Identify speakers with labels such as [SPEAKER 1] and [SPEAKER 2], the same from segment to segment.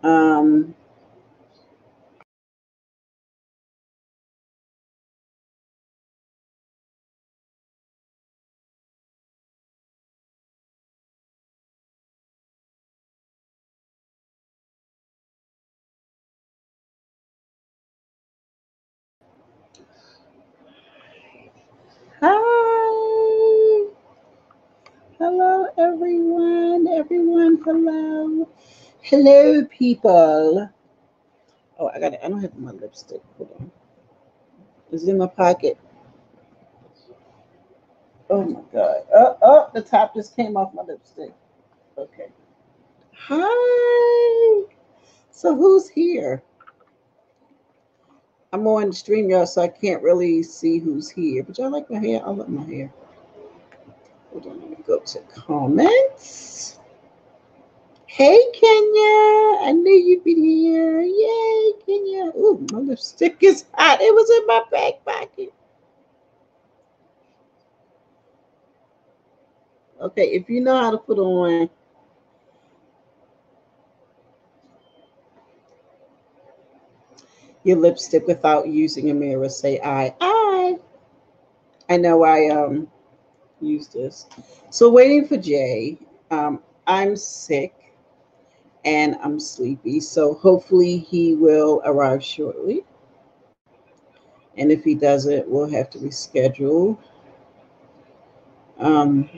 [SPEAKER 1] Um, Hi. Hello, everyone. Everyone, hello. Hello, people. Oh, I got it. I don't have my lipstick. Hold on. It's in my pocket. Oh my God. Oh, the top just came off my lipstick. Okay. Hi. So who's here? I'm on StreamYard, so I can't really see who's here. But y'all like my hair? I love my hair. Hold on, let me go to comments. Hey, Kenya. I knew you'd be here. Yay, Kenya. Ooh, my lipstick is hot. It was in my back pocket. Okay, if you know how to put on your lipstick without using a mirror, say I. I know I use this. So waiting for Jay. I'm sick and I'm sleepy. So hopefully he will arrive shortly. And if he doesn't, we'll have to reschedule. Um,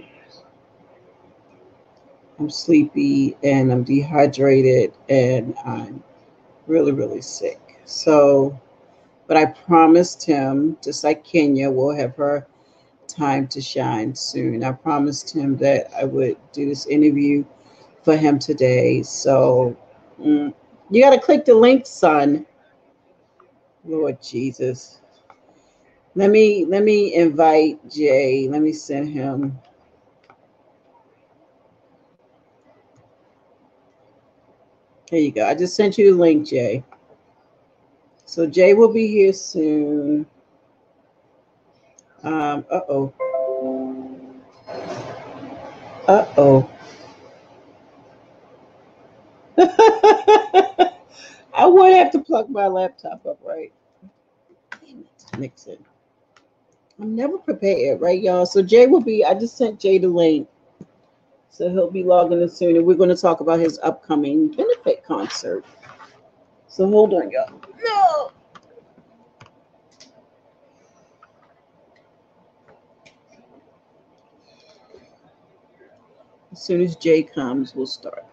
[SPEAKER 1] I'm sleepy and I'm dehydrated and I'm really, really sick. So, but I promised him, just like Kenya, we'll have her time to shine soon. I promised him that I would do this interview for him today. So, you got to click the link, son. Lord Jesus. Let me invite Jay. Let me send him. Here you go. I just sent you the link, Jay. So Jay will be here soon. Uh-oh. Uh-oh. I would have to plug my laptop up, right? Damn it. Mix it. I'm never prepared, right, y'all? So Jay will be, I just sent Jay the link. So he'll be logging in soon, and we're going to talk about his upcoming benefit concert. So hold on, y'all. No. As soon as Jay comes, we'll start.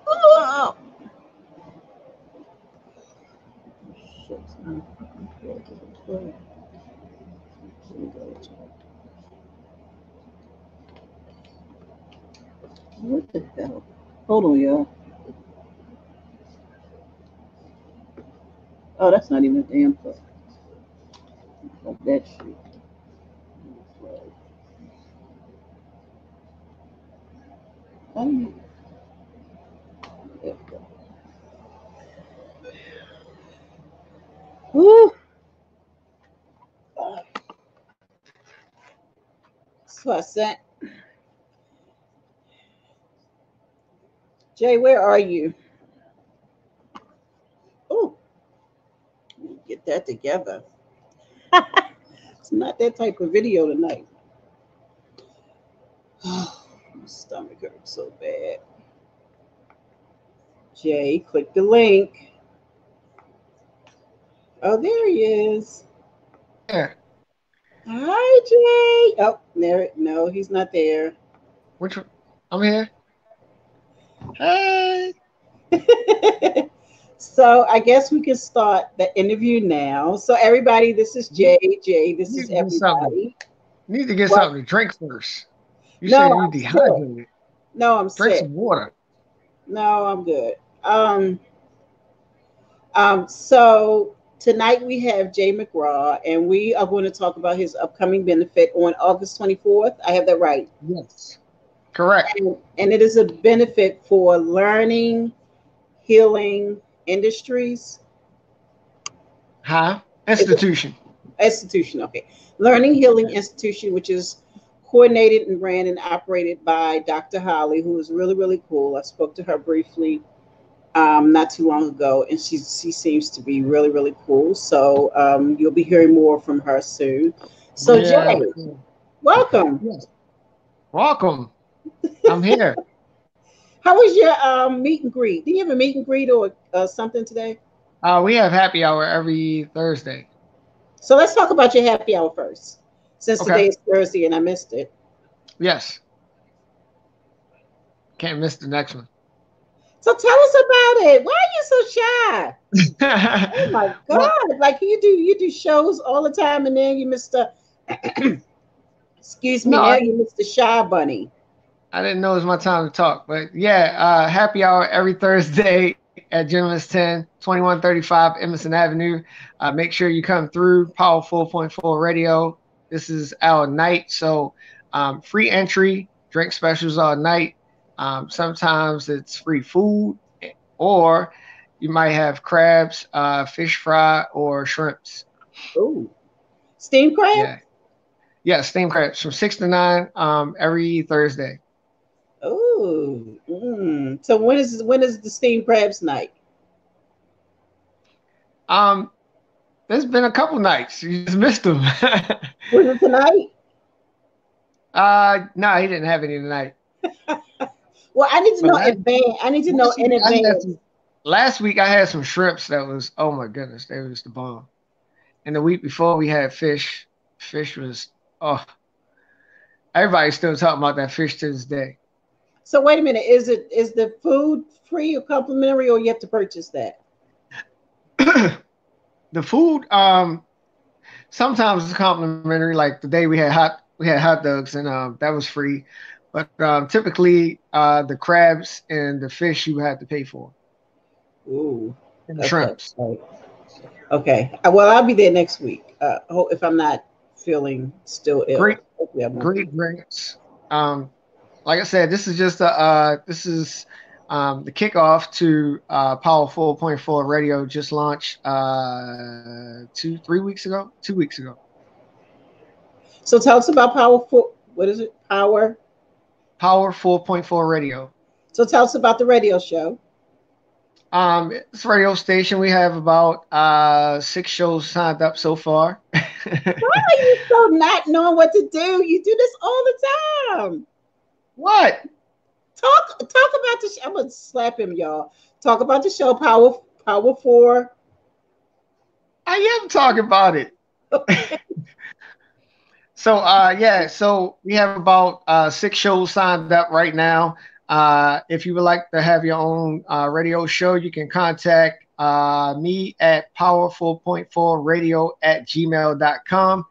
[SPEAKER 1] Oh, shit. What the hell? Hold on, y'all. Oh, that's not even a damn plug. Like that shit. I don't There we go. Woo! So I sent Jay. Where are you? Oh, get that together. It's not that type of video tonight. Oh, my stomach hurts so bad. Jay, click the link. Oh, there he is.
[SPEAKER 2] Yeah.
[SPEAKER 1] Hi, Jay. Oh, there. No, he's not there.
[SPEAKER 2] Which one? I'm here. Hey.
[SPEAKER 1] So I guess we can start the interview now. So everybody, this is
[SPEAKER 2] You
[SPEAKER 1] Jay. Jay, this
[SPEAKER 2] need
[SPEAKER 1] is
[SPEAKER 2] to get something.
[SPEAKER 1] everybody.
[SPEAKER 2] You need to get
[SPEAKER 1] What?
[SPEAKER 2] something to drink first. You
[SPEAKER 1] No,
[SPEAKER 2] say you
[SPEAKER 1] I'm sick.
[SPEAKER 2] dehydrated.
[SPEAKER 1] No, I'm
[SPEAKER 2] Drink
[SPEAKER 1] sick.
[SPEAKER 2] some water.
[SPEAKER 1] No, I'm good. So tonight we have Jay McGraw, and we are going to talk about his upcoming benefit on August 24th. I have that right.
[SPEAKER 2] Yes. Correct.
[SPEAKER 1] And it is a benefit for learning, healing industries.
[SPEAKER 2] Huh?
[SPEAKER 1] Is it
[SPEAKER 2] Institution.
[SPEAKER 1] institution? Okay. Learning Healing Institution, which is coordinated and ran and operated by Dr. Holly, who is really, really cool. I spoke to her briefly not too long ago, and she seems to be really really cool. So you'll be hearing more from her soon. So
[SPEAKER 2] Yeah.
[SPEAKER 1] Jay, welcome.
[SPEAKER 2] Yes. Welcome. I'm here.
[SPEAKER 1] How was your meet and greet? Did you have a meet and greet or something today?
[SPEAKER 2] We have happy hour every Thursday.
[SPEAKER 1] So let's talk about your happy hour first, since today
[SPEAKER 2] Okay.
[SPEAKER 1] is Thursday and I missed it.
[SPEAKER 2] Yes. Can't miss the next one.
[SPEAKER 1] So tell us about it. Why are you so shy? Oh my
[SPEAKER 2] Well,
[SPEAKER 1] God! Like you do shows all the time, and then you miss the excuse me.
[SPEAKER 2] no,
[SPEAKER 1] Now you miss the shy bunny.
[SPEAKER 2] I didn't know it was my time to talk, but yeah, happy hour every Thursday at Gentleman's 10, 2135 Emerson Avenue. Make sure you come through Power 4.4 Radio. This is our night, so free entry, drink specials all night. Sometimes it's free food, or you might have crabs, fish fry, or shrimps.
[SPEAKER 1] Ooh, steamed crab.
[SPEAKER 2] Yeah, yeah, steamed crabs from 6 to 9 every Thursday.
[SPEAKER 1] Ooh, so when is the steamed crabs night?
[SPEAKER 2] Um, There's been a couple nights. You just missed them.
[SPEAKER 1] Was it tonight?
[SPEAKER 2] No, he didn't have any tonight.
[SPEAKER 1] Well, I need to
[SPEAKER 2] But
[SPEAKER 1] know in advance. I need to know
[SPEAKER 2] last
[SPEAKER 1] in
[SPEAKER 2] week I had
[SPEAKER 1] advance.
[SPEAKER 2] some. Last week I had some shrimps that was, oh my goodness, they was the bomb. And the week before we had fish. Fish was, oh, everybody's still talking about that fish to this day.
[SPEAKER 1] So wait a minute. Is the food free or complimentary, or you have to purchase that?
[SPEAKER 2] The food, sometimes it's complimentary. Like the day we had hot dogs and that was free. But typically the crabs and the fish you had to pay for,
[SPEAKER 1] Ooh,
[SPEAKER 2] and the
[SPEAKER 1] okay.
[SPEAKER 2] shrimps.
[SPEAKER 1] Right. Okay. Well, I'll be there next week. If I'm not feeling still
[SPEAKER 2] Great,
[SPEAKER 1] ill, hopefully I won't be.
[SPEAKER 2] great drinks. Um, like I said, this is just this is the kickoff to Power 4.4 Radio just launched 3 weeks ago. 2 weeks ago.
[SPEAKER 1] So tell us about Powerful. What is it? Power.
[SPEAKER 2] Power 4.4 Radio.
[SPEAKER 1] So tell us about the radio show.
[SPEAKER 2] It's a radio station. We have about 6 shows signed up so far.
[SPEAKER 1] Why are you so not knowing what to do? You do this all the time.
[SPEAKER 2] What?
[SPEAKER 1] Talk about the show. I'm gonna slap him, y'all. Talk about the show Power Four.
[SPEAKER 2] I am talking about it. So yeah, so we have about 6 shows signed up right now. If you would like to have your own radio show, you can contact me at power4.4radio@gmail.com.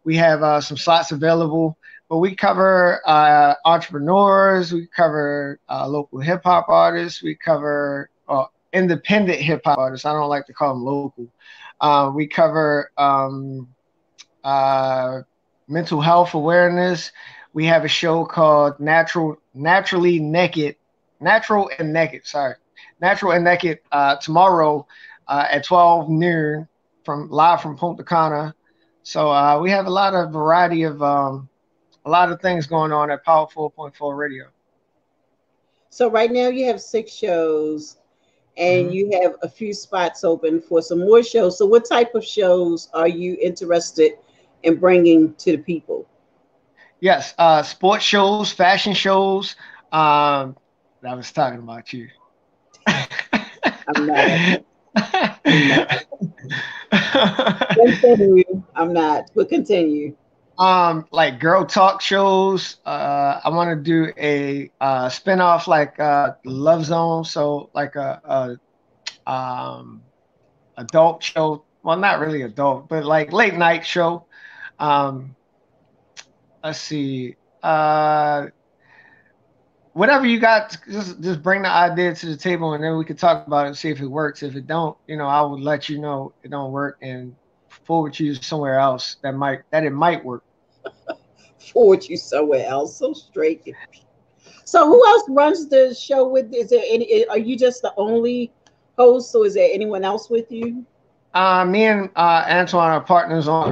[SPEAKER 2] We have some slots available, but we cover entrepreneurs, we cover local hip hop artists, we cover independent hip hop artists. I don't like to call them local. We cover uh, mental health awareness. We have a show called Naturally Naked, Natural and Naked. Sorry, Natural and Naked tomorrow at 12 noon from live from Punta Cana. So we have a lot of variety of a lot of things going on at Power 4.4 Radio.
[SPEAKER 1] So right now you have 6 shows, and
[SPEAKER 2] Hmm.
[SPEAKER 1] you have a few spots open for some more shows. So what type of shows are you interested in bringing to the people?
[SPEAKER 2] Yes, sports shows, fashion shows. Um, I was talking about you.
[SPEAKER 1] I'm not. I'm not. Continue. I'm not. But continue.
[SPEAKER 2] Like girl talk shows. I want to do a spin-off like Love Zone, so like a adult show. Well, not really adult, but like late night show. Um, let's see. Whatever you got, just bring the idea to the table, and then we could talk about it and see if it works. If it don't, I would let you know it don't work and forward you somewhere else that it might work.
[SPEAKER 1] Forward you somewhere else. So straight. So who else runs the show with? Is there any? Are you just the only host, or is there anyone else with you?
[SPEAKER 2] Me and Antoine are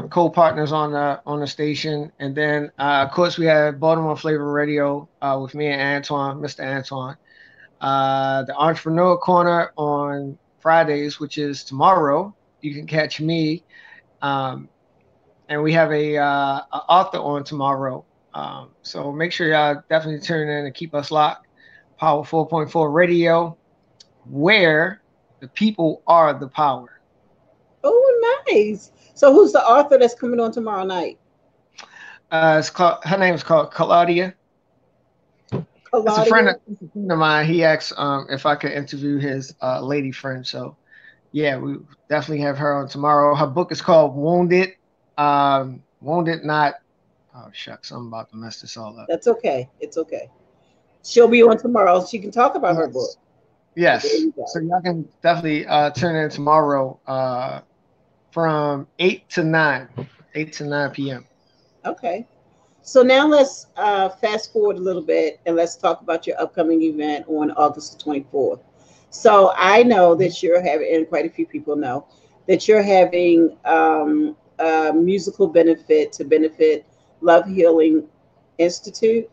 [SPEAKER 2] co-partners on the station, and then of course we have Baltimore Flavor Radio with me and Antoine, Mr. Antoine. The Entrepreneur Corner on Fridays, which is tomorrow. You can catch me. Um, and we have a author on tomorrow. So make sure y'all definitely tune in and keep us locked. Power 4.4 Radio, where the people are the power.
[SPEAKER 1] Oh, nice. So who's the author that's coming on tomorrow night?
[SPEAKER 2] It's called, her name is called Claudia. It's
[SPEAKER 1] Claudia.
[SPEAKER 2] it's a friend of mine. He asked if I could interview his lady friend. So yeah, we definitely have her on tomorrow. Her book is called Wounded. Wounded Not. Oh shucks, I'm about to mess this all up.
[SPEAKER 1] That's okay. It's okay. She'll be on tomorrow. She can talk about her book.
[SPEAKER 2] Yes,
[SPEAKER 1] There
[SPEAKER 2] yes.
[SPEAKER 1] you go.
[SPEAKER 2] So y'all can definitely tune in tomorrow from 8 to 9, 8 to 9 p.m.
[SPEAKER 1] Okay. So now let's fast forward a little bit and let's talk about your upcoming event on August the 24th. So I know that you're having, and quite a few people know, that you're having a musical benefit to benefit Love Healing Institute.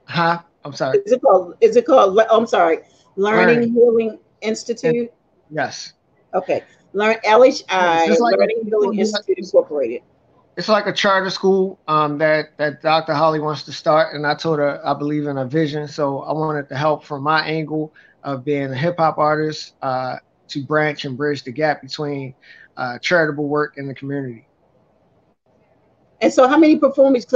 [SPEAKER 2] Huh? I'm sorry.
[SPEAKER 1] Is it called, oh, I'm sorry, Learning
[SPEAKER 2] Learning.
[SPEAKER 1] Healing
[SPEAKER 2] And
[SPEAKER 1] Institute?
[SPEAKER 2] yes.
[SPEAKER 1] Okay.
[SPEAKER 2] Yes.
[SPEAKER 1] LHI, Learning Healing Institute Incorporated.
[SPEAKER 2] It's like a charter school that Dr. Holly wants to start, and I told her I believe in her vision, so I wanted to help from my angle of being a hip hop artist to branch and bridge the gap between charitable work and the community.
[SPEAKER 1] And so, how many performers?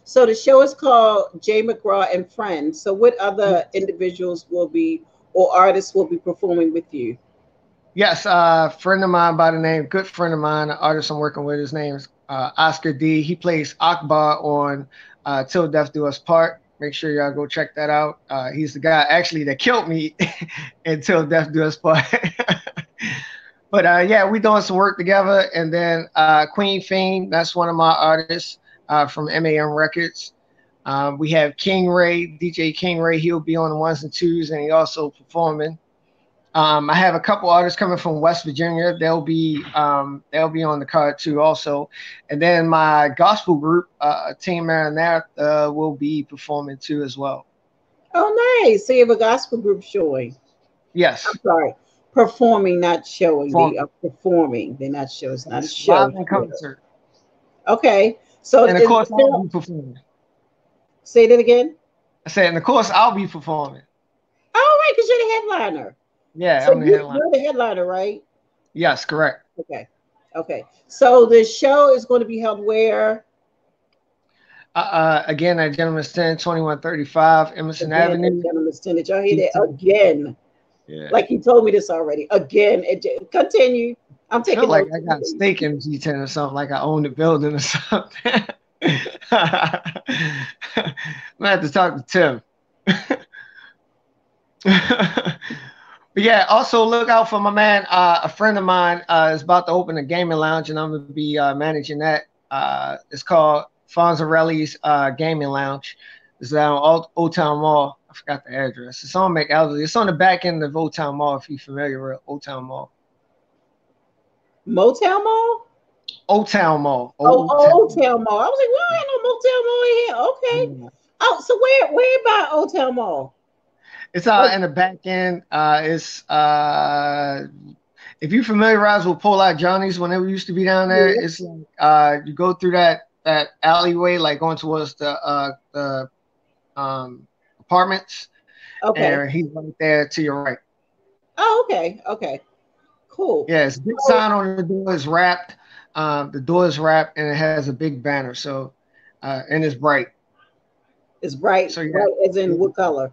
[SPEAKER 1] So the show is called Jay McGraw and Friends. So, what other individuals will be or artists will be performing with you?
[SPEAKER 2] Yes, a friend of mine by the name, good friend of mine, an artist I'm working with. His name is Oscar D. He plays Akbar on Till Death Do Us Part. Make sure y'all go check that out. He's the guy actually that killed me until Death Do Us Part. But yeah, we doing some work together. And then Queen Fiend, that's one of my artists from MAM Records. We have King Ray, DJ King Ray. He'll be on the ones and twos, and he also performing. I have a couple artists coming from West Virginia. They'll be on the card too, also. And then my gospel group, Team Maranatha, will be performing too as well.
[SPEAKER 1] Oh, nice. So you have a gospel group showing. I'm
[SPEAKER 2] Yes,
[SPEAKER 1] sorry, performing, not showing. They
[SPEAKER 2] performing.
[SPEAKER 1] are performing. They're not shows. It's not a
[SPEAKER 2] It's live
[SPEAKER 1] show.
[SPEAKER 2] in concert,
[SPEAKER 1] Okay. So
[SPEAKER 2] and of
[SPEAKER 1] is the
[SPEAKER 2] course I'll
[SPEAKER 1] film?
[SPEAKER 2] be performing.
[SPEAKER 1] Say that again.
[SPEAKER 2] I said, and of course I'll be performing.
[SPEAKER 1] All right, because you're the headliner.
[SPEAKER 2] Yeah,
[SPEAKER 1] So
[SPEAKER 2] I'm the headline.
[SPEAKER 1] you're the headliner, right?
[SPEAKER 2] Yes, correct.
[SPEAKER 1] Okay. Okay. So the show is going to be held where?
[SPEAKER 2] Again, at Gentleman's 10, 2135 Emerson
[SPEAKER 1] Again, at
[SPEAKER 2] Avenue.
[SPEAKER 1] Gentleman's Den. Did y'all hear that?
[SPEAKER 2] DC.
[SPEAKER 1] Again.
[SPEAKER 2] Yeah.
[SPEAKER 1] Like he told me this already. Again. Continue. I'm
[SPEAKER 2] I feel
[SPEAKER 1] taking
[SPEAKER 2] like
[SPEAKER 1] notes.
[SPEAKER 2] I got a stake in G10 or something, like I own the building or something. I'm gonna have to talk to Tim. But yeah, also look out for my man. A friend of mine is about to open a gaming lounge, and I'm gonna be managing that. It's called Fonzarelli's Gaming Lounge. It's down Old Town Mall. I forgot the address. It's on McAlderley. It's on the back end of Old Town Mall. If you're familiar with Old Town Mall.
[SPEAKER 1] Motel Mall?
[SPEAKER 2] Old Town Mall.
[SPEAKER 1] Oh,
[SPEAKER 2] Old Town.
[SPEAKER 1] Old Town Mall. I was like, well, ain't no Motel Mall in here. Okay.
[SPEAKER 2] Yeah.
[SPEAKER 1] Oh, so where about Old Town Mall?
[SPEAKER 2] It's
[SPEAKER 1] Like,
[SPEAKER 2] in the back end. It's if you familiarize with Pull Out Johnny's when it used to be down there,
[SPEAKER 1] yeah.
[SPEAKER 2] it's like you go through that alleyway, like going towards the apartments,
[SPEAKER 1] Okay.
[SPEAKER 2] and he's right there to your right.
[SPEAKER 1] Oh, okay. Okay. Cool.
[SPEAKER 2] Yes, big
[SPEAKER 1] So
[SPEAKER 2] sign on the door is wrapped. The door is wrapped, and it has a big banner. So, and it's bright.
[SPEAKER 1] it's bright,
[SPEAKER 2] So yeah,
[SPEAKER 1] bright as in what color?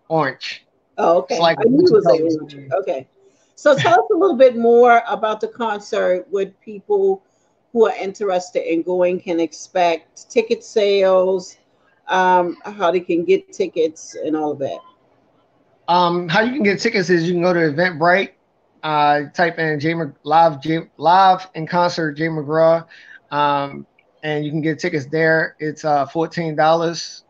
[SPEAKER 2] orange.
[SPEAKER 1] Oh,
[SPEAKER 2] It's
[SPEAKER 1] okay.
[SPEAKER 2] like
[SPEAKER 1] I
[SPEAKER 2] a
[SPEAKER 1] knew
[SPEAKER 2] bunch
[SPEAKER 1] it
[SPEAKER 2] of
[SPEAKER 1] was a
[SPEAKER 2] colors.
[SPEAKER 1] orange. Okay. So tell us a little bit more about the concert. What people who are interested in going can expect, ticket sales, how they can get tickets, and all of that.
[SPEAKER 2] How you can get tickets is you can go to Eventbrite, type in live in concert Jay McGraw, and you can get tickets there. It's $14.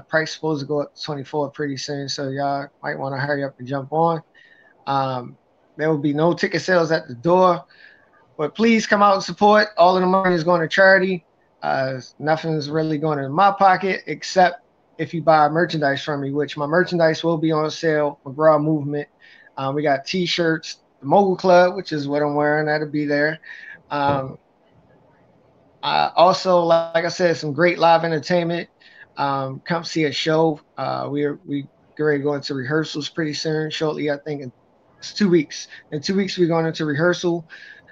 [SPEAKER 2] Price supposed to go up to 24 pretty soon, so y'all might want to hurry up and jump on. Um, there will be no ticket sales at the door, but please come out and support. All of the money is going to charity. Nothing's really going in my pocket except if you buy merchandise from me, which my merchandise will be on sale. McGraw Movement. We got T-shirts, the Mogul Club, which is what I'm wearing. That'll be there. Um, Also, like I said, some great live entertainment. Come see a show. We get ready to go into rehearsals pretty soon. Shortly, I think it's 2 weeks. In 2 weeks, we're going into rehearsal.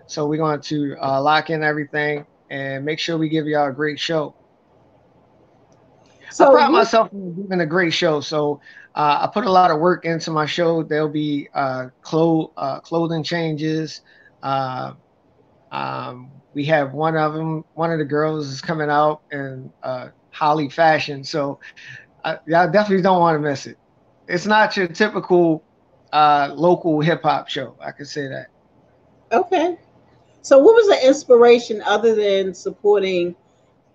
[SPEAKER 2] So we're going to lock in everything and make sure we give y'all a great show. I
[SPEAKER 1] So
[SPEAKER 2] pride
[SPEAKER 1] you
[SPEAKER 2] myself in giving a great show. So I put a lot of work into my show. There'll be clothing changes. Uh, we have one of them. One of the girls is coming out in Holly fashion. So y'all definitely don't want to miss it. It's not your typical local hip hop show. I can say that.
[SPEAKER 1] okay? So what was the inspiration other than supporting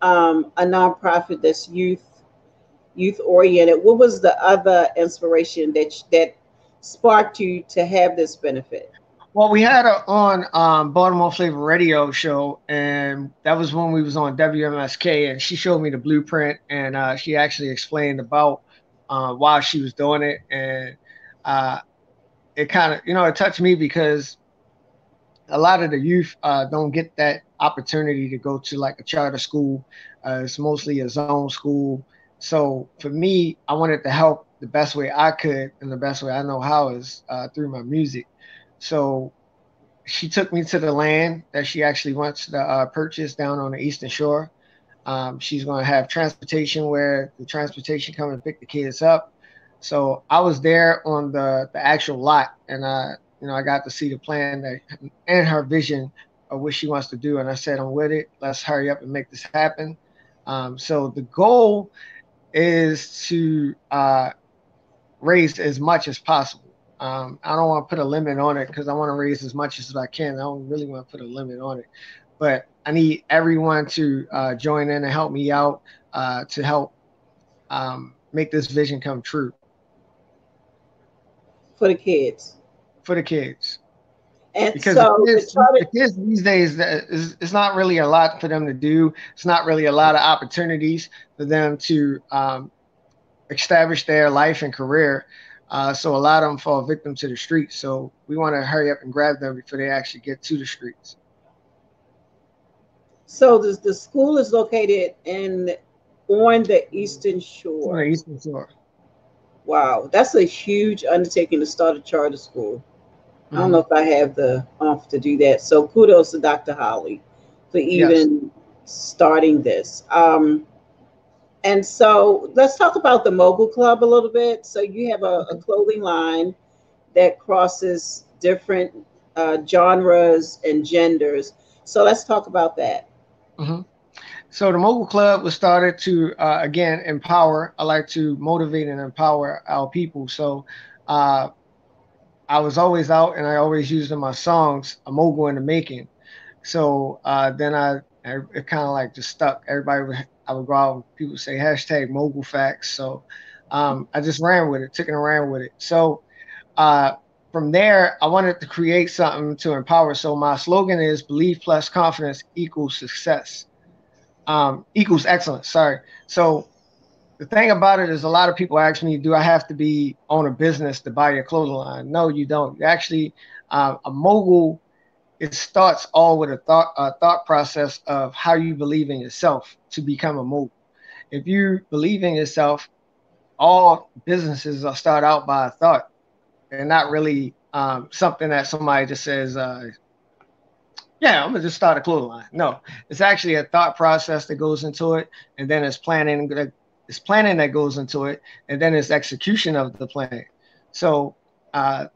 [SPEAKER 1] a nonprofit that's youth oriented? What was the other inspiration that sparked you to have this benefit?
[SPEAKER 2] Well, we had her on Baltimore Flavor Radio show, and that was when we was on WMSK, and she showed me the blueprint, and she actually explained about why she was doing it, and uh, it kind of it touched me because a lot of the youth don't get that opportunity to go to like a charter school. It's mostly a zone school. So for me, I wanted to help the best way I could and the best way I know how is through my music. So she took me to the land that she actually wants to purchase down on the Eastern Shore. She's going to have transportation where the transportation come and pick the kids up. So I was there on the actual lot, and I got to see the plan that and her vision of what she wants to do. And I said, I'm with it. Let's hurry up and make this happen. So the goal is to raise as much as possible. I don't want to put a limit on it because I want to raise as much as I can. I don't really want to put a limit on it, but I need everyone to join in and help me out to help make this vision come true
[SPEAKER 1] For the kids.
[SPEAKER 2] for the kids.
[SPEAKER 1] And
[SPEAKER 2] Because the
[SPEAKER 1] so the
[SPEAKER 2] kids,
[SPEAKER 1] charter.
[SPEAKER 2] the kids these days, it's not really a lot for them to do. It's not really a lot of opportunities for them to establish their life and career. So a lot of them fall victim to the streets. So we want to hurry up and grab them before they actually get to the streets.
[SPEAKER 1] So the school is located in on the Eastern
[SPEAKER 2] On the
[SPEAKER 1] Shore.
[SPEAKER 2] Eastern Shore.
[SPEAKER 1] Wow, that's a huge undertaking to start a charter school. I don't know
[SPEAKER 2] Hmm.
[SPEAKER 1] if I have the to do that. So kudos to Dr. Holly for
[SPEAKER 2] Yes.
[SPEAKER 1] even starting this. And so let's talk about the Mobile Club a little bit. So you have a
[SPEAKER 2] Okay.
[SPEAKER 1] clothing line that crosses different genres and genders. So let's talk about that.
[SPEAKER 2] Hmm. So the Mobile Club was started to again empower. I like to motivate and empower our people. So uh, I was always out, and I always used in my songs a mogul in the making. So then I it kind of like just stuck. I would go out and people say hashtag mogul facts. So I just ran with it, took it and ran with it. So uh, from there, I wanted to create something to empower. So my slogan is believe plus confidence equals success, equals excellence. Sorry. So the thing about it is a lot of people ask me, do I have to be own a business to buy your clothing line? No, you don't. You actually, a mogul, it starts all with a thought process of how you believe in yourself to become a mogul. If you believe in yourself, all businesses will start out by a thought. They're not really something that somebody just says, yeah, I'm gonna just start a clothing line. No, it's actually a thought process that goes into it, and then it's planning that goes into it, and then it's execution of the plan. So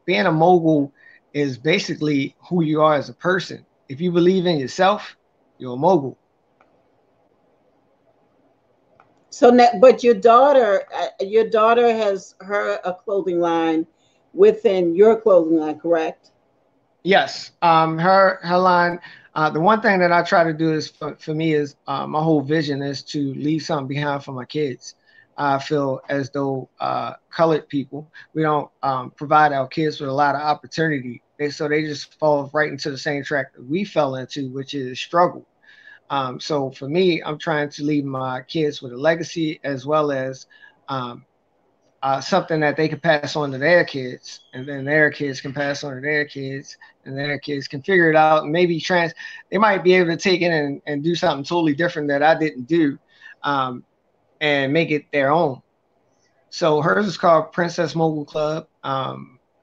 [SPEAKER 2] being a mogul is basically who you are as a person. If you believe in yourself, you're a mogul.
[SPEAKER 1] So, but your daughter has her a clothing line within your clothing line, correct?
[SPEAKER 2] Yes, her line. The one thing that I try to do is for me is my whole vision is to leave something behind for my kids. I feel as though colored people we don't provide our kids with a lot of opportunity. So they just fall right into the same track that we fell into, which is struggle. So for me, I'm trying to leave my kids with a legacy as well as something that they can pass on to their kids, and then their kids can pass on to their kids, and their kids can figure it out, and maybe they might be able to take it and do something totally different that I didn't do, um, and make it their own. So hers is called Princess Mogul Club.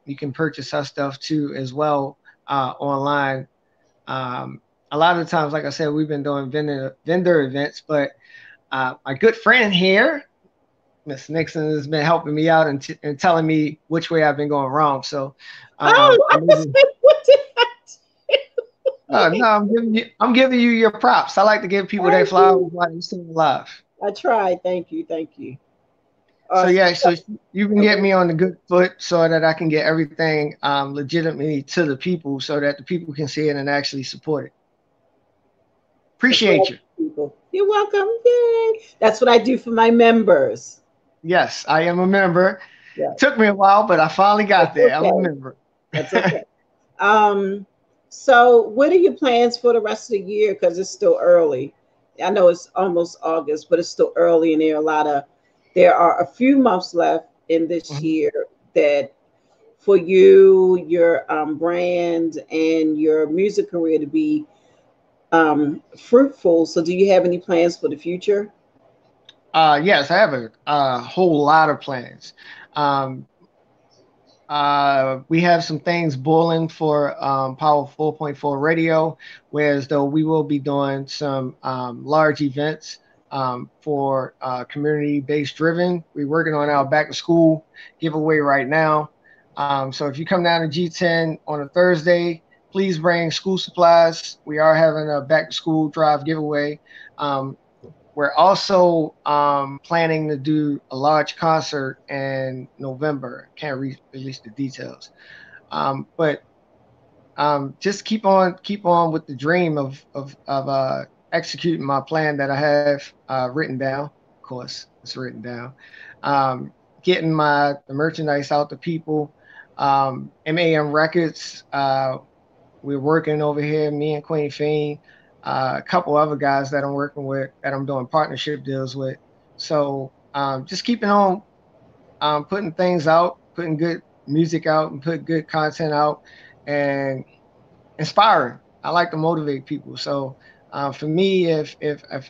[SPEAKER 2] You can purchase her stuff too as well online. Um, a lot of the times, like I said, we've been doing vendor events, but my good friend here, Miss Nixon, has been helping me out and telling me which way I've been going wrong. So
[SPEAKER 1] Oh, I
[SPEAKER 2] I'm
[SPEAKER 1] just
[SPEAKER 2] able.
[SPEAKER 1] said, what did I do?
[SPEAKER 2] No, I'm giving you your props. I like to give people their
[SPEAKER 1] Thank
[SPEAKER 2] flowers
[SPEAKER 1] you.
[SPEAKER 2] while they're still alive.
[SPEAKER 1] I tried. Thank you. Thank you.
[SPEAKER 2] So
[SPEAKER 1] Awesome.
[SPEAKER 2] yeah, so you can get me on the good foot so that I can get everything legitimately to the people so that the people can see it and actually support it.
[SPEAKER 1] That's what I
[SPEAKER 2] Appreciate you.
[SPEAKER 1] do, people. You're welcome. Yay. That's what I do for my members.
[SPEAKER 2] Yes, I am a member.
[SPEAKER 1] Yes.
[SPEAKER 2] Took me a while, but I finally got
[SPEAKER 1] That's
[SPEAKER 2] there. I'm a
[SPEAKER 1] okay.
[SPEAKER 2] member.
[SPEAKER 1] That's okay. Um, so what are your plans for the rest of the year? Because it's still early. I know it's almost August, but it's still early, and there are a few months left in this
[SPEAKER 2] Mhm.
[SPEAKER 1] year that for you, your brand, and your music career to be fruitful. So, do you have any plans for the future?
[SPEAKER 2] Yes, I have a whole lot of plans. Um, we have some things boiling for Power 4.4 Radio, whereas though we will be doing some large events for community-based driven. We're working on our back to school giveaway right now. So if you come down to G10 on a Thursday, please bring school supplies. We are having a back to school drive giveaway. Um, we're also planning to do a large concert in November. Can't release the details, but just keep on with the dream of executing my plan that I have written down. Of course, it's written down. Um, Getting the merchandise out to people. MAM Records. We're working over here, me and Queen Fiend, a couple other guys that I'm working with that I'm doing partnership deals with. So just keeping on putting things out, putting good music out, and put good content out, and inspiring. I like to motivate people. So for me, if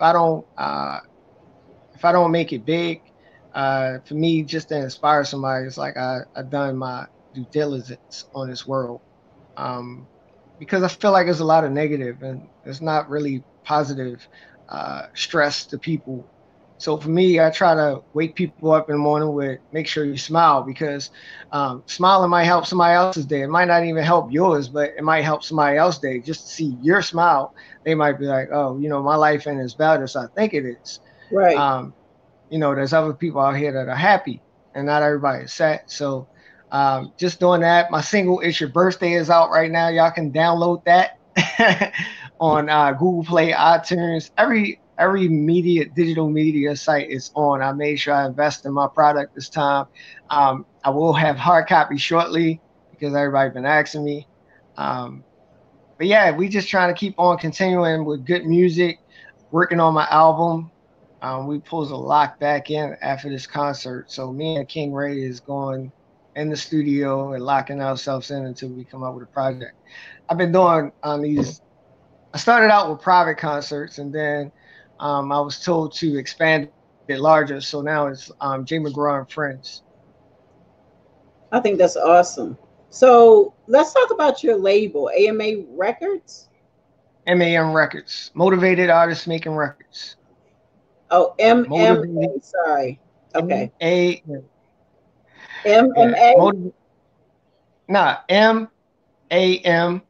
[SPEAKER 2] I don't make it big, for me just to inspire somebody, it's like I've done my due diligence on this world. Um, because I feel like there's a lot of negative and it's not really positive stress to people. So for me, I try to wake people up in the morning with make sure you smile because smiling might help somebody else's day. It might not even help yours, but it might help somebody else's day. Just to see your smile, they might be like, oh, my life ain't as bad as I think it is.
[SPEAKER 1] Right.
[SPEAKER 2] Um, there's other people out here that are happy and not everybody is sad. So just doing that. My single It's Your Birthday is out right now. Y'all can download that on Google Play, iTunes. Every digital media site is on. I made sure I invest in my product this time. I will have hard copy shortly because everybody's been asking me. Um, but yeah, we just trying to keep on continuing with good music, working on my album. We pulled a lock back in after this concert. So me and King Ray is going in the studio and locking ourselves in until we come up with a project. I've been doing these. I started out with private concerts, and then I was told to expand it larger. So now it's Jay McGraw and Friends.
[SPEAKER 1] I think that's awesome. So, let's talk about your label, AMA Records.
[SPEAKER 2] MAM Records, motivated artists making records.
[SPEAKER 1] Oh,
[SPEAKER 2] Motivated
[SPEAKER 1] MMA. Sorry. Okay.
[SPEAKER 2] MA, yeah,
[SPEAKER 1] MMA.
[SPEAKER 2] nah, MAM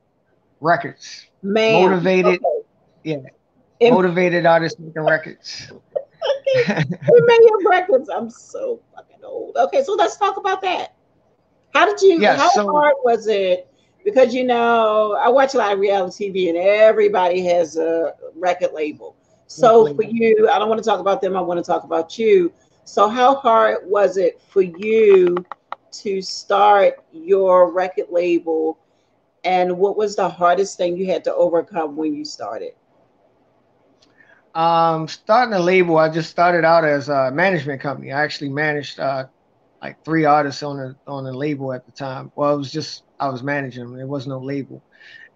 [SPEAKER 2] Records.
[SPEAKER 1] Ma'am.
[SPEAKER 2] Motivated,
[SPEAKER 1] Okay.
[SPEAKER 2] yeah,
[SPEAKER 1] M-
[SPEAKER 2] motivated artists making records.
[SPEAKER 1] okay. MMA Records. I'm so fucking old. Okay, so let's talk about that.
[SPEAKER 2] Yes,
[SPEAKER 1] How
[SPEAKER 2] so
[SPEAKER 1] hard was it? Because I watch a lot of reality TV and everybody has a record label. So for
[SPEAKER 2] label.
[SPEAKER 1] you, I don't want to talk about them, I want to talk about you. So how hard was it for you to start your record label, and what was the hardest thing you had to overcome when you started?
[SPEAKER 2] Starting a label, I just started out as a management company. I actually managed like three artists on the label at the time. Well, it was just I was managing them. There was no label.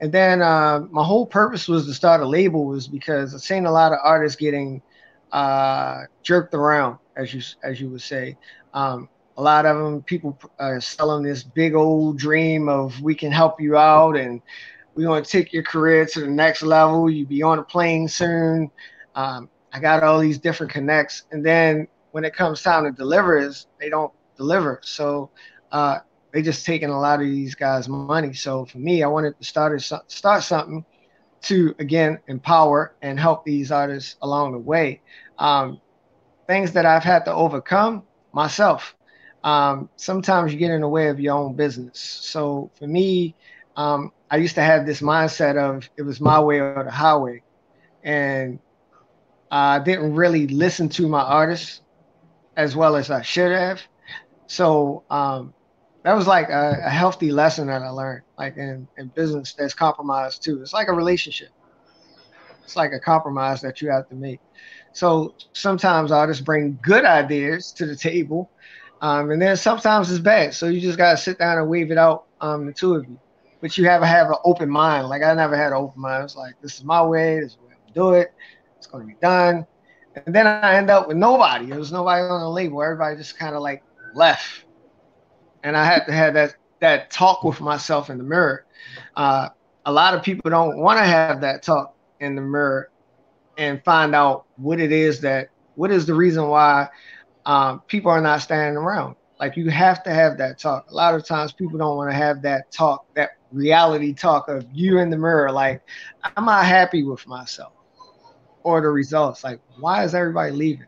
[SPEAKER 2] And then my whole purpose was to start a label was because I've seen a lot of artists getting jerked around, as you would say. A lot of them, people are selling this big old dream of we can help you out and we want to take your career to the next level. You be on a plane soon. I got all these different connects, and then when it comes time to deliver, is they don't deliver. So uh, they just taking a lot of these guys' money. So for me, I wanted to start something to again empower and help these artists along the way. Um, Things that I've had to overcome myself. Sometimes you get in the way of your own business. So for me, I used to have this mindset of it was my way or the highway, and I didn't really listen to my artists as well as I should have. So that was like a healthy lesson that I learned, like in business that's compromised too. It's like a relationship. It's like a compromise that you have to make. So sometimes artists bring good ideas to the table, and then sometimes it's bad. So you just gotta sit down and wave it out, the two of you. But you have an open mind. Like I never had an open mind. It's like this is my way. This is the way I'm gonna do it. It's gonna be done. And then I end up with nobody. There was nobody on the label. Everybody just kind of like left, and I had to have that talk with myself in the mirror. Uh, a lot of people don't want to have that talk in the mirror and find out what is the reason why people are not standing around. Like you have to have that talk. A lot of times people don't want to have that talk, that reality talk of you in the mirror. Like, I'm not happy with myself or the results. Like, why is everybody leaving?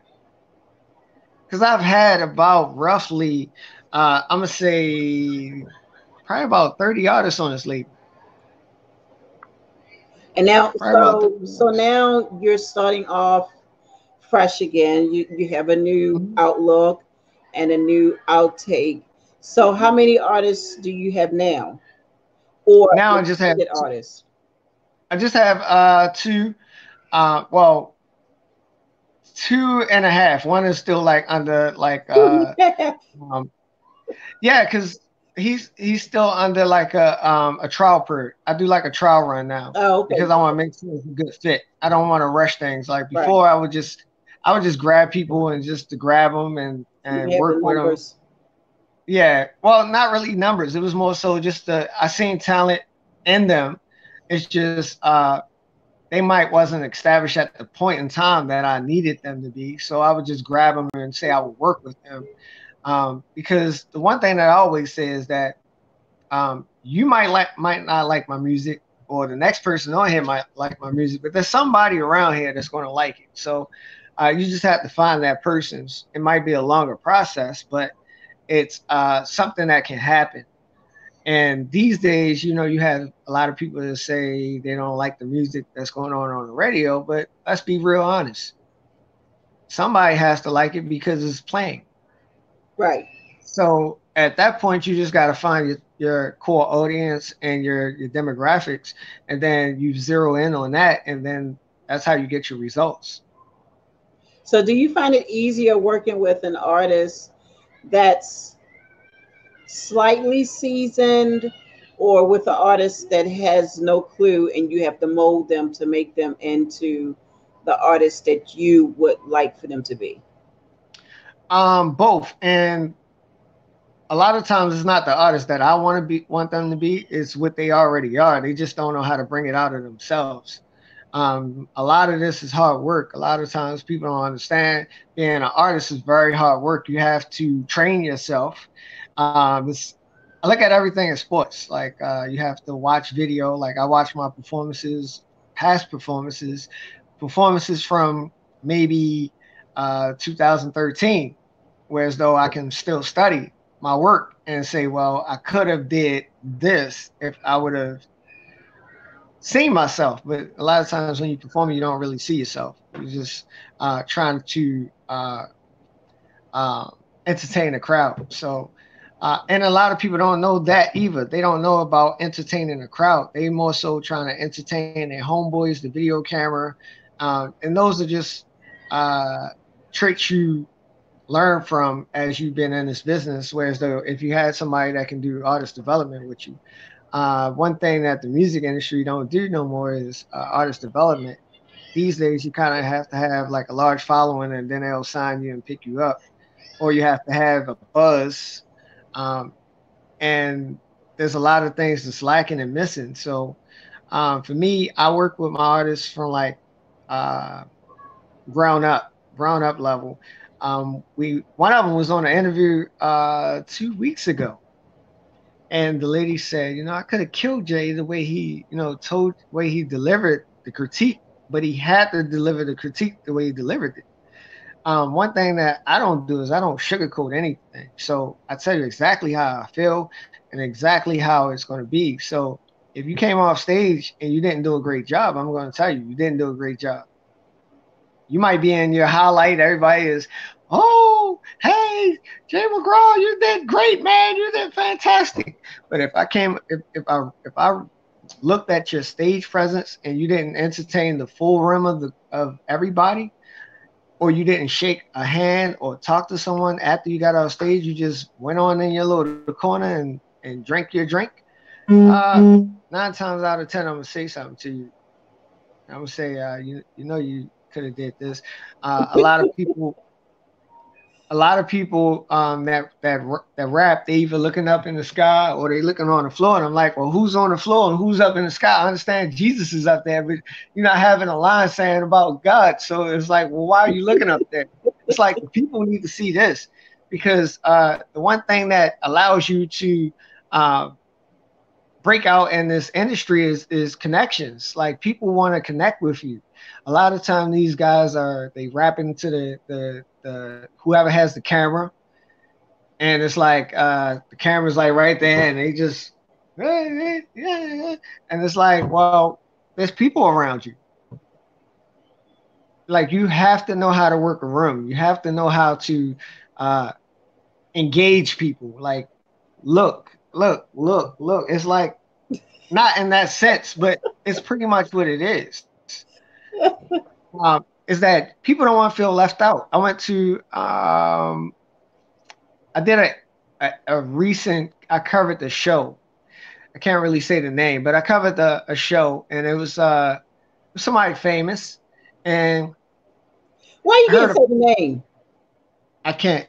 [SPEAKER 2] Because I've had about roughly, I'm gonna say probably about 30 artists on this label.
[SPEAKER 1] And now,
[SPEAKER 2] Probably about 30
[SPEAKER 1] so
[SPEAKER 2] artists.
[SPEAKER 1] now you're starting off fresh again. You have a new
[SPEAKER 2] Mhm.
[SPEAKER 1] outlook and a new outtake. So how many artists do you have now, or
[SPEAKER 2] Now
[SPEAKER 1] independent artists?
[SPEAKER 2] I just have two. Well, two and a half. One is still like under like um yeah, because he's still under like a trial period. I do like a trial run now
[SPEAKER 1] Oh, okay,
[SPEAKER 2] because I want to make sure it's a good fit. I don't want to rush things. Like
[SPEAKER 1] right.
[SPEAKER 2] before, I would just grab people and just to grab them
[SPEAKER 1] You
[SPEAKER 2] and
[SPEAKER 1] have the
[SPEAKER 2] work with them.
[SPEAKER 1] numbers,
[SPEAKER 2] Yeah, well, not really numbers. It was more so just I seen talent in them. It's just they might wasn't established at the point in time that I needed them to be. So I would just grab them and say I would work with them. Because the one thing that I always say is that you might not like my music, or the next person on here might like my music, but there's somebody around here that's going to like it. So you just have to find that person's. It might be a longer process, but it's something that can happen. And these days, you know, you have a lot of people that say they don't like the music that's going on the radio, but let's be real honest. Somebody has to like it because it's playing.
[SPEAKER 1] right?
[SPEAKER 2] So at that point, you just got to find your core audience and your demographics, and then you zero in on that, and then that's how you get your results.
[SPEAKER 1] So do you find it easier working with an artist that's slightly seasoned, or with an artist that has no clue and you have to mold them to make them into the artist that you would like for them to be?
[SPEAKER 2] Both, and a lot of times it's not the artist that I want them to be. It's what they already are. They just don't know how to bring it out of themselves. A lot of this is hard work. A lot of times people don't understand being an artist is very hard work. You have to train yourself. I look at everything in sports. Like you have to watch video. Like I watch my performances, past performances, performances from maybe 2013, whereas though I can still study my work and say, well, I could have did this if I would have seen myself. But a lot of times when you perform, you don't really see yourself. You're just trying to uh, entertain a crowd. So, and a lot of people don't know that either. They don't know about entertaining a crowd. They more so trying to entertain their homeboys, the video camera, And those are just uh, traits you learn from as you've been in this business. Whereas though if you had somebody that can do artist development with you, one thing that the music industry don't do no more is artist development. These days, you kind of have to have like a large following, and then they'll sign you and pick you up, or you have to have a buzz. Um, and there's a lot of things that's lacking and missing. So for me, I work with my artists from like uh, ground up level. We one of them was on an interview 2 weeks ago, and the lady said, I could have killed Jay the way he, told way he delivered the critique, but he had to deliver the critique the way he delivered it. One thing that I don't do is I don't sugarcoat anything. So I tell you exactly how I feel and exactly how it's going to be. So if you came off stage and you didn't do a great job, I'm going to tell you, you didn't do a great job. You might be in your highlight. Everybody is, oh, hey, Jay McGraw, you did great, man. You did fantastic. But if I looked at your stage presence and you didn't entertain the full rim of everybody, or you didn't shake a hand or talk to someone after you got off stage, you just went on in your little corner and drank your drink. 9 times out of 10, I'm gonna say something to you. I'm gonna say, you could have did this. Uh, a lot of people, a lot of people that rap, they either looking up in the sky or they looking on the floor, and I'm like, well, who's on the floor and who's up in the sky? I understand Jesus is up there, but you're not having a line saying about God. So it's like, well, why are you looking up there? It's like the people need to see this, because the one thing that allows you to uh, break out in this industry is connections. Like, people want to connect with you. A lot of time these guys are they rapping to the whoever has the camera, and it's like the camera's like right there, and they just and it's like, well, there's people around you. Like, you have to know how to work a room. You have to know how to uh, engage people. Like, look. It's like, not in that sense, but it's pretty much what it is. Is that people don't want to feel left out. I went to I did a recent I covered the show. I can't really say the name, but I covered a show, and it was somebody famous, and
[SPEAKER 1] Why
[SPEAKER 2] I
[SPEAKER 1] you
[SPEAKER 2] heard
[SPEAKER 1] can't
[SPEAKER 2] of,
[SPEAKER 1] say the name?
[SPEAKER 2] I can't.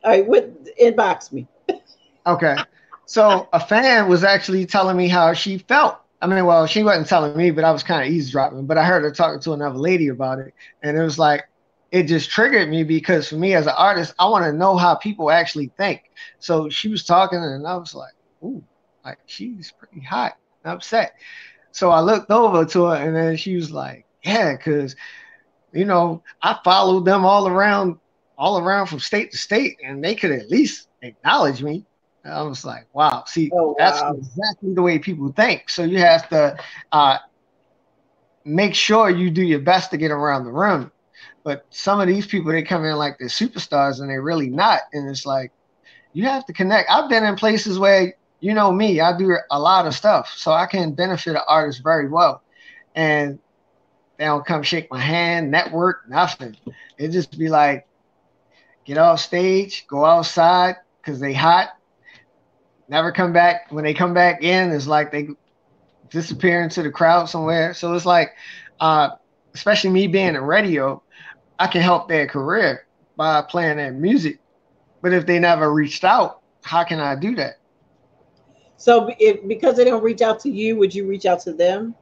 [SPEAKER 1] All right, what inbox me?
[SPEAKER 2] Okay. So a fan was actually telling me how she felt. I mean, well, she wasn't telling me, but I was kind of eavesdropping. But I heard her talking to another lady about it. And it was like, it just triggered me, because for me as an artist, I want to know how people actually think. So she was talking, and I was like, ooh, like, she's pretty hot and upset. So I looked over to her, and then she was like, yeah, because, I followed them all around from state to state, and they could at least acknowledge me. I was like, wow, see,
[SPEAKER 1] Oh
[SPEAKER 2] that's
[SPEAKER 1] wow.
[SPEAKER 2] exactly the way people think. So you have to uh, make sure you do your best to get around the room. But some of these people, they come in like they're superstars, and they're really not. And it's like, you have to connect. I've been in places where, me, I do a lot of stuff, so I can benefit an artist very well. And they don't come shake my hand, network, nothing. It just be like, get off stage, go outside because they hot, never come back. When they come back in, it's like they disappear into the crowd somewhere. So it's like, uh, especially me being in radio, I can help their career by playing their music. But if they never reached out, how can I do that?
[SPEAKER 1] So if because they don't reach out to you, would you reach out to them?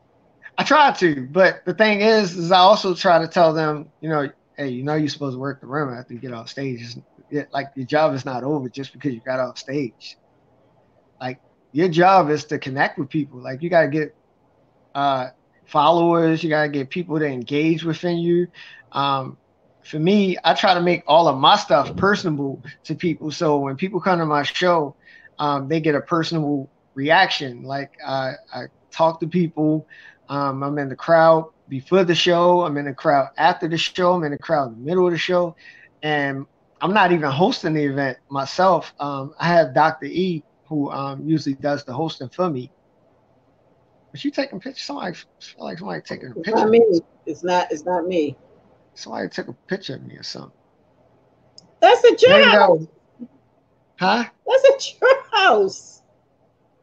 [SPEAKER 2] I try to, but the thing is I also try to tell them, hey, you're supposed to work the room after you get off stage. Like, your job is not over just because you got off stage. Like, your job is to connect with people. Like, you got to get uh, followers. You got to get people to engage within you. Um, for me, I try to make all of my stuff personable to people. So when people come to my show, they get a personable reaction. Like, I talk to people. I'm in the crowd before the show. I'm in the crowd after the show. I'm in the crowd in the middle of the show. And I'm not even hosting the event myself. I have Dr. E, who usually does the hosting for me. But you taking pictures? Somebody feel like somebody taking a
[SPEAKER 1] It's
[SPEAKER 2] picture
[SPEAKER 1] not
[SPEAKER 2] of me.
[SPEAKER 1] me. It's not me.
[SPEAKER 2] Somebody took a picture of me or something.
[SPEAKER 1] That's at
[SPEAKER 2] Maybe
[SPEAKER 1] your
[SPEAKER 2] that
[SPEAKER 1] house.
[SPEAKER 2] was, huh?
[SPEAKER 1] That's at your house.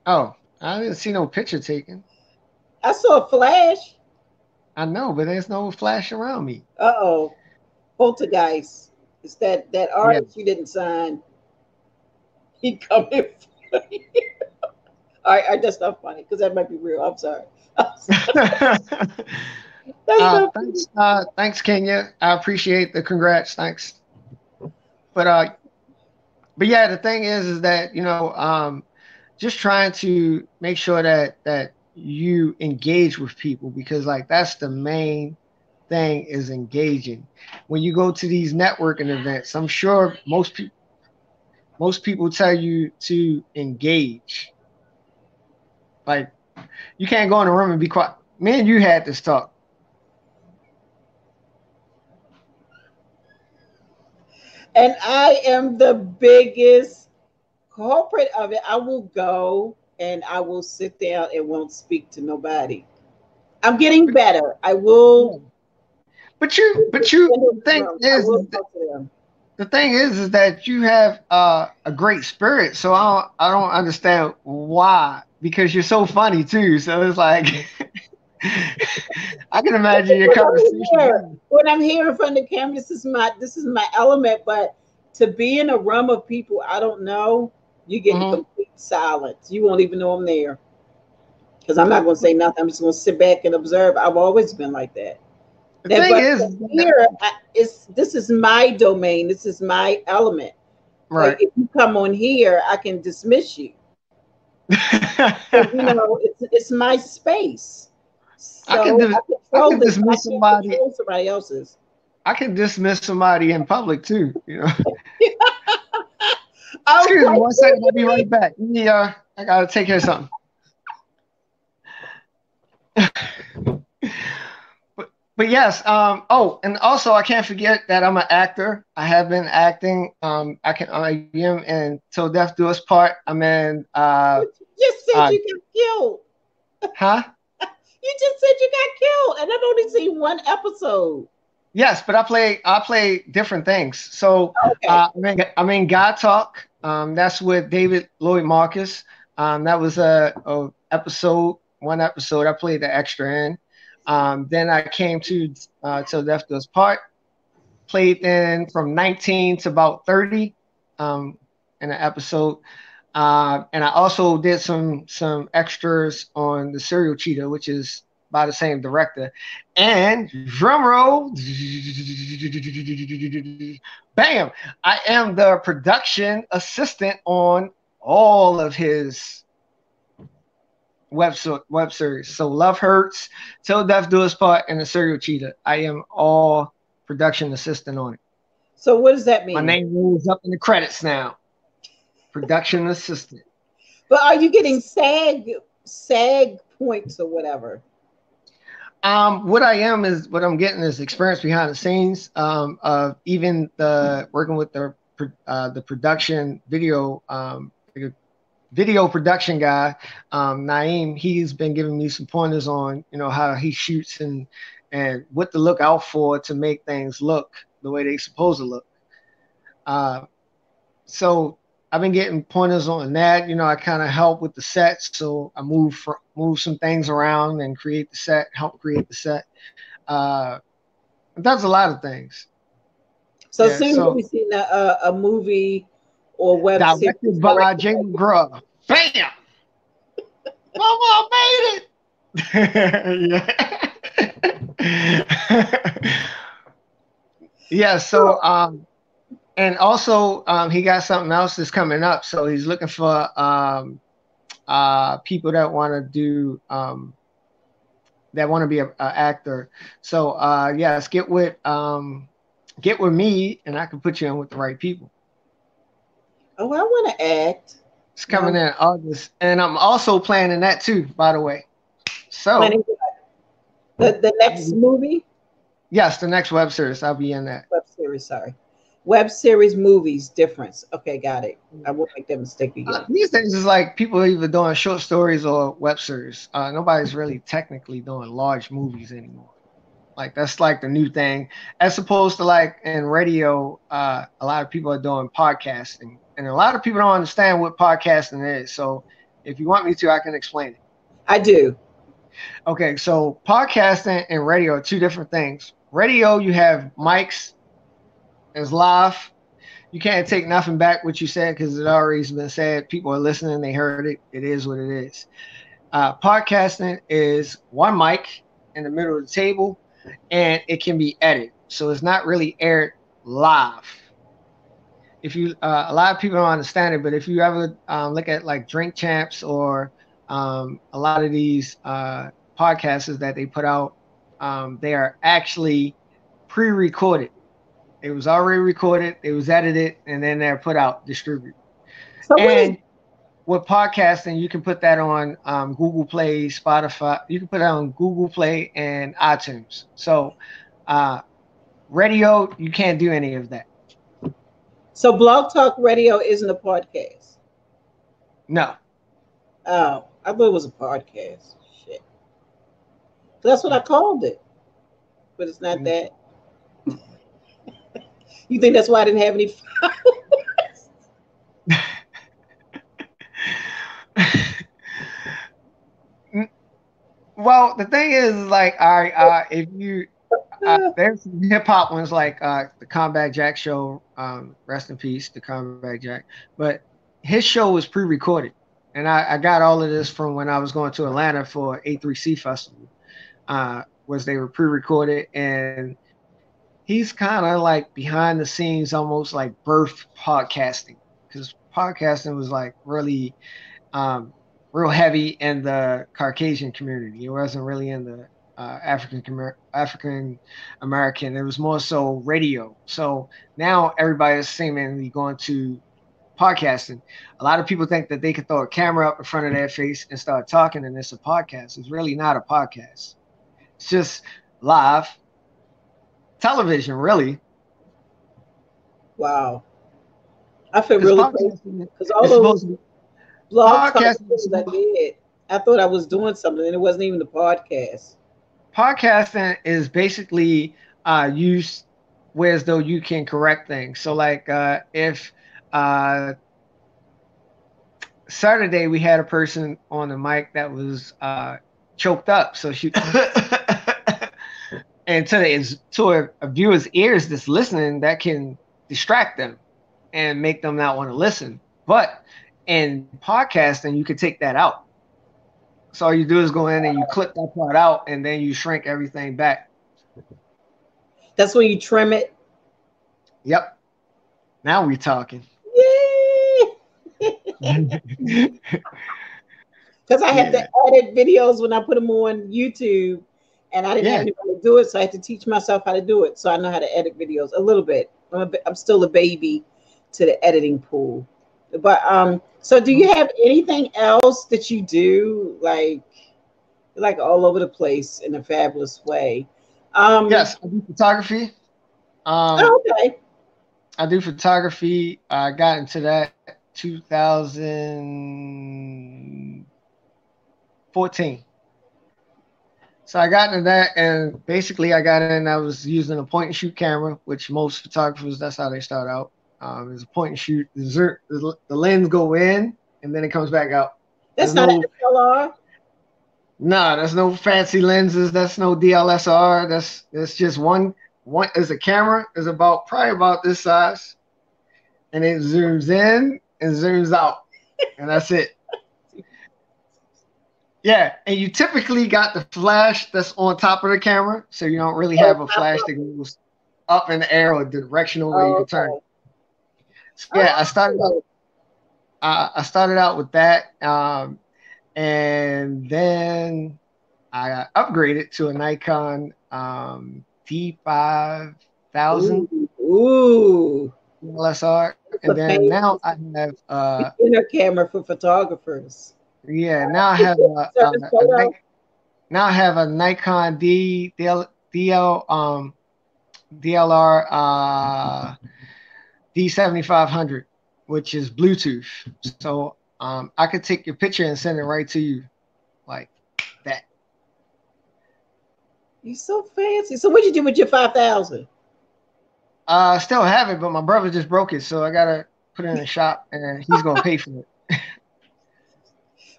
[SPEAKER 2] Oh, I didn't see no picture taken.
[SPEAKER 1] I saw a flash.
[SPEAKER 2] I know, but there's no flash around me.
[SPEAKER 1] Uh-oh. Poltergeist. It's that
[SPEAKER 2] Yeah.
[SPEAKER 1] artist you didn't sign. He coming. All right, that's not funny because that might be real. I'm sorry. That's not funny.
[SPEAKER 2] Thanks, Kenya. I appreciate the congrats. Thanks. But yeah, the thing is that just trying to make sure that you engage with people because like that's the main thing is engaging. When you go to these networking events, I'm sure most people tell you to engage. Like you can't go in a room and be quiet. Me and you had this talk.
[SPEAKER 1] And I am the biggest culprit of it. I will go and I will sit down and won't speak to nobody. I'm getting
[SPEAKER 2] But,
[SPEAKER 1] better. I will.
[SPEAKER 2] yeah. The thing
[SPEAKER 1] I
[SPEAKER 2] is,
[SPEAKER 1] will talk to them.
[SPEAKER 2] is that you have a great spirit. So I don't understand why because you're so funny too. So it's like I can imagine your
[SPEAKER 1] When I'm here,
[SPEAKER 2] conversation.
[SPEAKER 1] when I'm here in front of the camera, this is my element. But to be in a room of people I don't know, you get in
[SPEAKER 2] Mhm.
[SPEAKER 1] complete silence. You won't even know I'm there because I'm not going to say nothing. I'm just going to sit back and observe. I've always been like that.
[SPEAKER 2] The
[SPEAKER 1] That,
[SPEAKER 2] thing
[SPEAKER 1] but
[SPEAKER 2] is,
[SPEAKER 1] here, this is my domain. This is my element. Like
[SPEAKER 2] right?
[SPEAKER 1] if you come on here, I can dismiss you. Because it's my space.
[SPEAKER 2] I can
[SPEAKER 1] So
[SPEAKER 2] dis-
[SPEAKER 1] I
[SPEAKER 2] I
[SPEAKER 1] control
[SPEAKER 2] can
[SPEAKER 1] this. I
[SPEAKER 2] dismiss
[SPEAKER 1] can't
[SPEAKER 2] somebody.
[SPEAKER 1] control somebody else's.
[SPEAKER 2] I can dismiss somebody in public too. Excuse me
[SPEAKER 1] Okay.
[SPEAKER 2] one second. I'll be right back. I gotta take care of something. But yes. And also I can't forget that I'm an actor. I have been acting. I am in Till Death Do Us Part. I'm in.
[SPEAKER 1] But you just said
[SPEAKER 2] Uh,
[SPEAKER 1] you got killed.
[SPEAKER 2] huh?
[SPEAKER 1] You just said you got killed, and I've only seen one episode.
[SPEAKER 2] Yes, but I play different things. So
[SPEAKER 1] Okay.
[SPEAKER 2] I'm in God Talk. That's with David Lloyd Marcus. That was a episode, one episode. I played the extra in. Then I came to Till Death Do Us Part. Played in from 19 to about 30 in an episode. And I also did some extras on the Serial Cheetah, which is by the same director. And drum roll, bam! I am the production assistant on all of his web series. So Love Hurts, Till Death Do Us Part, and the Serial Cheetah. I am all production assistant on it.
[SPEAKER 1] So what does that
[SPEAKER 2] My
[SPEAKER 1] mean?
[SPEAKER 2] name rolls up in the credits now. Production assistant.
[SPEAKER 1] But are you getting SAG points or whatever?
[SPEAKER 2] What I am is what I'm getting is experience behind the scenes. Of even the working with the production video production guy, Naeem. He's been giving me some pointers on how he shoots and what to look out for to make things look the way they supposed to look. Uh, so I've been getting pointers on that. I kind of help with the sets, so I move some things around and create the set, help create the set. Uh, it does a lot of things.
[SPEAKER 1] So
[SPEAKER 2] Yeah.
[SPEAKER 1] soon we'll
[SPEAKER 2] So
[SPEAKER 1] be seeing a movie or web series
[SPEAKER 2] directed by
[SPEAKER 1] directed
[SPEAKER 2] Jay
[SPEAKER 1] by you.
[SPEAKER 2] McGraw. Bam! Mama made it. Yeah. Yeah. So and also he got something else that's coming up. So he's looking for people that want to be a actor. So yes, get with me, and I can put you in with the right people.
[SPEAKER 1] Oh, I want to act.
[SPEAKER 2] It's coming
[SPEAKER 1] No,
[SPEAKER 2] in August, and I'm also planning that too, by the way. So
[SPEAKER 1] planning the next movie,
[SPEAKER 2] yes, the next web series I'll be in that.
[SPEAKER 1] web series. Sorry. Web series, movies, difference. Okay, got it. I won't make that mistake again.
[SPEAKER 2] These days it's like people are either doing short stories or web series. Nobody's really technically doing large movies anymore. Like that's like the new thing, as opposed to like in radio. A lot of people are doing podcasting, and a lot of people don't understand what podcasting is. So if you want me to, I can explain it.
[SPEAKER 1] I do.
[SPEAKER 2] Okay, so podcasting and radio are two different things. Radio, you have mics, it's live. You can't take nothing back what you said because it already been said. People are listening, they heard it. It is what it is. Podcasting is one mic in the middle of the table, and it can be edited, so it's not really aired live. If you, a lot of people don't understand it, but if you ever look at like Drink Champs or a lot of these podcasts that they put out, they are actually pre-recorded. It was already recorded, it was edited, and then they're put out, distributed.
[SPEAKER 1] So what is
[SPEAKER 2] And with podcasting, you can put that on Google Play, Spotify. You can put it on Google Play and iTunes. So, uh, radio, you can't do any of that.
[SPEAKER 1] so Blog Talk Radio isn't a podcast?
[SPEAKER 2] No.
[SPEAKER 1] Oh, I thought it was a podcast. Shit. That's what I called it. But it's not that. You think that's why I didn't have any
[SPEAKER 2] Well, the thing is, like, all right, if you there's some hip hop ones like the Combat Jack show, rest in peace, the Combat Jack. But his show was pre-recorded, and I got all of this from when I was going to Atlanta for A3C Festival. Was they were pre-recorded, and he's kind of like behind the scenes, almost like birth podcasting, because podcasting was like really um, real heavy in the Caucasian community. It wasn't really in the African American. It was more so radio. So now everybody is seemingly going to podcasting. A lot of people think that they could throw a camera up in front of their face and start talking, and it's a podcast. It's really not a podcast. It's just live television, really.
[SPEAKER 1] wow. I feel
[SPEAKER 2] Because
[SPEAKER 1] really crazy
[SPEAKER 2] podcasting
[SPEAKER 1] because all
[SPEAKER 2] is
[SPEAKER 1] those
[SPEAKER 2] supposed to be
[SPEAKER 1] blog talk
[SPEAKER 2] podcasting is
[SPEAKER 1] things I
[SPEAKER 2] supposed
[SPEAKER 1] did, I thought I was doing something and it wasn't even the podcast.
[SPEAKER 2] podcasting is basically used where as though you can correct things. So like if uh, Saturday we had a person on the mic that was choked up, so she and to a viewer's ears that's listening, that can distract them and make them not want to listen. But in podcasting, you can take that out. So all you do is go in and you clip that part out, and then you shrink everything back.
[SPEAKER 1] That's when you trim it.
[SPEAKER 2] Yep. Now we talking.
[SPEAKER 1] Yay!
[SPEAKER 2] Yeah.
[SPEAKER 1] Because I had to edit videos when I put them on YouTube, and I didn't have
[SPEAKER 2] Yeah.
[SPEAKER 1] anybody to do it, so I had to teach myself how to do it. So I know how to edit videos a little bit. I'm still a baby to the editing pool. But so do you have anything else that you do like all over the place in a fabulous way?
[SPEAKER 2] Yes, I do photography.
[SPEAKER 1] Oh, okay.
[SPEAKER 2] I do photography. I got into that 2014. So I got into that, and basically I got in. I was using a point and shoot camera, which most photographers, that's how they start out. It's a point and shoot. The lens go in, and then it comes back out.
[SPEAKER 1] That's
[SPEAKER 2] There's
[SPEAKER 1] not an
[SPEAKER 2] no
[SPEAKER 1] SLR.
[SPEAKER 2] Nah, there's no fancy lenses. That's no DLSR. That's just one is a camera is about probably about this size, and it zooms in and zooms out, and that's it. Yeah, and you typically got the flash that's on top of the camera, so you don't really have a flash that goes up in the air or directional where you
[SPEAKER 1] Oh,
[SPEAKER 2] can turn it.
[SPEAKER 1] okay.
[SPEAKER 2] So yeah,
[SPEAKER 1] Oh,
[SPEAKER 2] I started out with that, and then I upgraded to a Nikon D5000
[SPEAKER 1] ooh.
[SPEAKER 2] DSLR,
[SPEAKER 1] It's
[SPEAKER 2] and
[SPEAKER 1] a
[SPEAKER 2] then now
[SPEAKER 1] famous
[SPEAKER 2] I have
[SPEAKER 1] beginner camera for photographers.
[SPEAKER 2] yeah, now I have
[SPEAKER 1] Service photo.
[SPEAKER 2] now I have a Nikon DLR D7500, which is Bluetooth. So I could take your picture and send it right to you like that.
[SPEAKER 1] You so fancy. So what'd you do with your 5,000?
[SPEAKER 2] I still have it, but my brother just broke it, so I gotta put it in the shop, and he's gonna pay for it.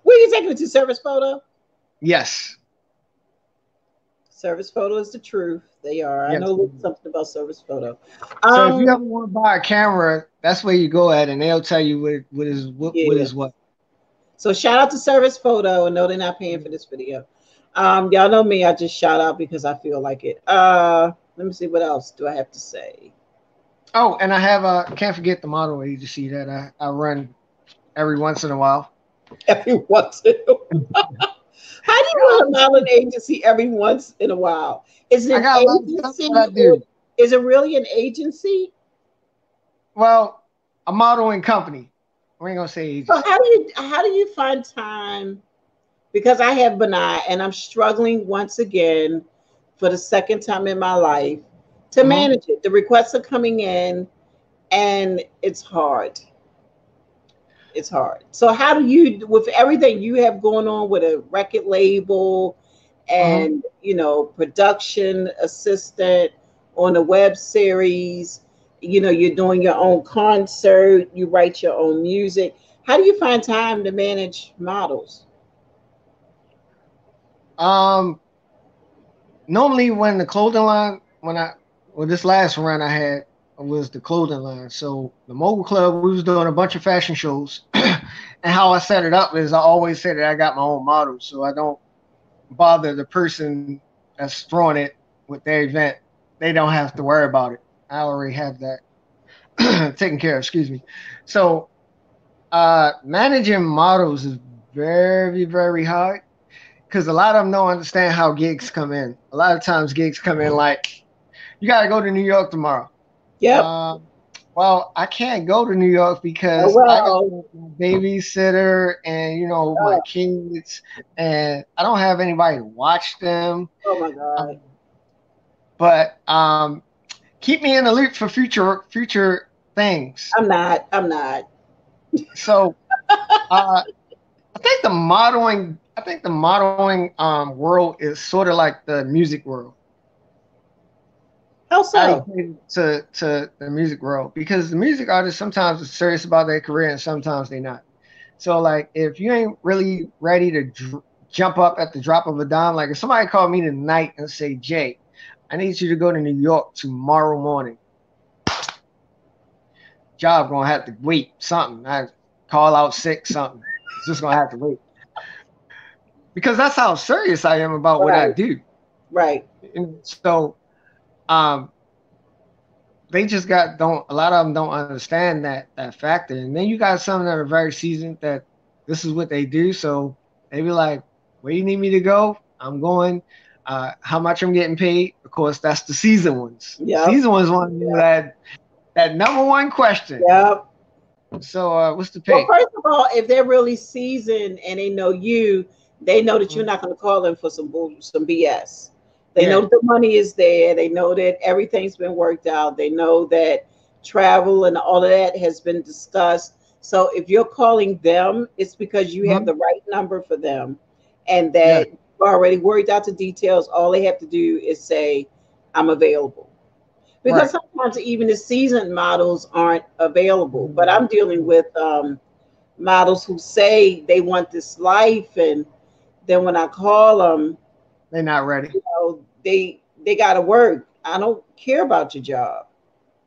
[SPEAKER 1] Where you taking it to? Service Photo?
[SPEAKER 2] Yes,
[SPEAKER 1] Service Photo is the truth. They are. I
[SPEAKER 2] yes.
[SPEAKER 1] know a little something about Service Photo.
[SPEAKER 2] So if you
[SPEAKER 1] Um,
[SPEAKER 2] ever want to buy a camera, that's where you go at, and they'll tell you what
[SPEAKER 1] yeah.
[SPEAKER 2] is what.
[SPEAKER 1] So shout out to Service Photo, and no, they're not paying for this video. Y'all know me. I just shout out because I feel like it. Let me see what else do I have to say.
[SPEAKER 2] Oh, and I have can't forget the model agency that I run every once in a while.
[SPEAKER 1] Every once in a while. How do you run a modeling agency every once in a while? Is
[SPEAKER 2] I
[SPEAKER 1] it an
[SPEAKER 2] got a lot of stuff
[SPEAKER 1] agency
[SPEAKER 2] that I
[SPEAKER 1] or
[SPEAKER 2] do.
[SPEAKER 1] is it really an agency?
[SPEAKER 2] Well, a modeling company. We ain't gonna say
[SPEAKER 1] So
[SPEAKER 2] agency.
[SPEAKER 1] how do you find time? Because I have Benai and I'm struggling once again for the second time in my life to
[SPEAKER 2] Hmm.
[SPEAKER 1] manage it. The requests are coming in and it's hard. It's hard. So how do you, with everything you have going on with a record label
[SPEAKER 2] Hmm.
[SPEAKER 1] and production assistant on a web series, you're doing your own concert, you write your own music. How do you find time to manage models?
[SPEAKER 2] Um, Normally when the clothing line, well, this last run I had was the clothing line. So the Mogul Club, we was doing a bunch of fashion shows, and how I set it up is I always say that I got my own models, so I don't bother the person that's throwing it with their event. They don't have to worry about it. I already have that taken care of. Excuse me. So managing models is very, very hard because a lot of them don't understand how gigs come in. A lot of times gigs come in like, you got to go to New York tomorrow.
[SPEAKER 1] Yep.
[SPEAKER 2] Um, well, I can't go to New York
[SPEAKER 1] Oh,
[SPEAKER 2] because I got
[SPEAKER 1] well.
[SPEAKER 2] my babysitter and my
[SPEAKER 1] Oh,
[SPEAKER 2] kids, and I don't have anybody to watch them.
[SPEAKER 1] oh my God.
[SPEAKER 2] Um, but keep me in the loop for future things.
[SPEAKER 1] I'm not. I'm not.
[SPEAKER 2] So I think the modeling world is sort of like the music world.
[SPEAKER 1] How
[SPEAKER 2] I
[SPEAKER 1] so?
[SPEAKER 2] equate it to the music world because the music artists sometimes are serious about their career and sometimes they're not. So like if you ain't really ready to jump up at the drop of a dime, like if somebody called me tonight and say, Jay, I need you to go to New York tomorrow morning, job gonna have to wait something. I call out sick something. It's just gonna have to wait because that's how serious I am about what I
[SPEAKER 1] Right.
[SPEAKER 2] do.
[SPEAKER 1] Right.
[SPEAKER 2] And so um, they just got don't a lot of them don't understand that factor. And then you got some that are very seasoned that this is what they do. So they be like, where you need me to go? I'm going. How much I'm getting paid? Of course, that's the seasoned ones.
[SPEAKER 1] Yep.
[SPEAKER 2] Seasoned ones want to know that number one question.
[SPEAKER 1] Yep.
[SPEAKER 2] So what's the
[SPEAKER 1] Well,
[SPEAKER 2] pay?
[SPEAKER 1] first of all, if they're really seasoned and they know you, they know that you're
[SPEAKER 2] Mhm.
[SPEAKER 1] not going to call them for some BS. They know
[SPEAKER 2] Yeah.
[SPEAKER 1] that the money is there. They know that everything's been worked out. They know that travel and all of that has been discussed. So if you're calling them, it's because you have
[SPEAKER 2] Mhm.
[SPEAKER 1] the right number for them and
[SPEAKER 2] Yeah.
[SPEAKER 1] that you've already worked out the details. All they have to do is say, I'm available. Because
[SPEAKER 2] Right.
[SPEAKER 1] sometimes even the seasoned models aren't available. But
[SPEAKER 2] Mhm.
[SPEAKER 1] I'm dealing with models who say they want this life, and then when I call them,
[SPEAKER 2] They're not ready.
[SPEAKER 1] they got to work. I don't care about your job.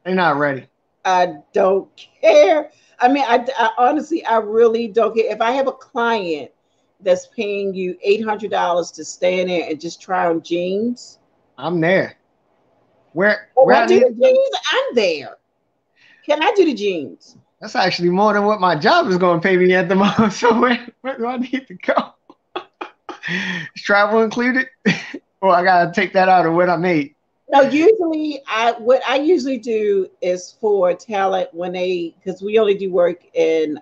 [SPEAKER 2] They're not ready.
[SPEAKER 1] I don't care. I mean, I honestly, I really don't care. If I have a client that's paying you $800 to stand there and just try on jeans,
[SPEAKER 2] I'm there.
[SPEAKER 1] if
[SPEAKER 2] Where
[SPEAKER 1] I
[SPEAKER 2] I
[SPEAKER 1] do
[SPEAKER 2] need to
[SPEAKER 1] the
[SPEAKER 2] go?
[SPEAKER 1] jeans, I'm there. Can I do the jeans?
[SPEAKER 2] That's actually more than what my job is going to pay me at the moment. So where do I need to go? Is travel included? Or I gotta take that out of what I made.
[SPEAKER 1] No, usually what I usually do is for talent when they, because we only do work in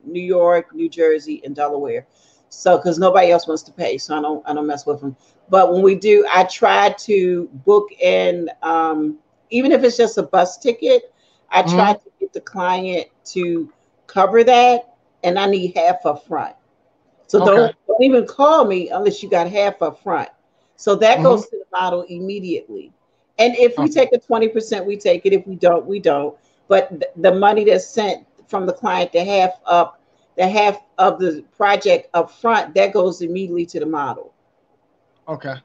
[SPEAKER 1] New York, New Jersey, and Delaware. So because nobody else wants to pay, so I don't mess with them. But when we do, I try to book in, even if it's just a bus ticket. I try
[SPEAKER 2] Hmm.
[SPEAKER 1] to get get the client to cover that, and I need half up front. So
[SPEAKER 2] Okay.
[SPEAKER 1] don't even call me unless you got half up front. So that
[SPEAKER 2] Mm-hmm.
[SPEAKER 1] goes to the model immediately. And if we
[SPEAKER 2] Okay.
[SPEAKER 1] take a 20%, we take it. If we don't, we don't. But the money that's sent from the client, the half of the project up front, that goes immediately to the model.
[SPEAKER 2] Okay.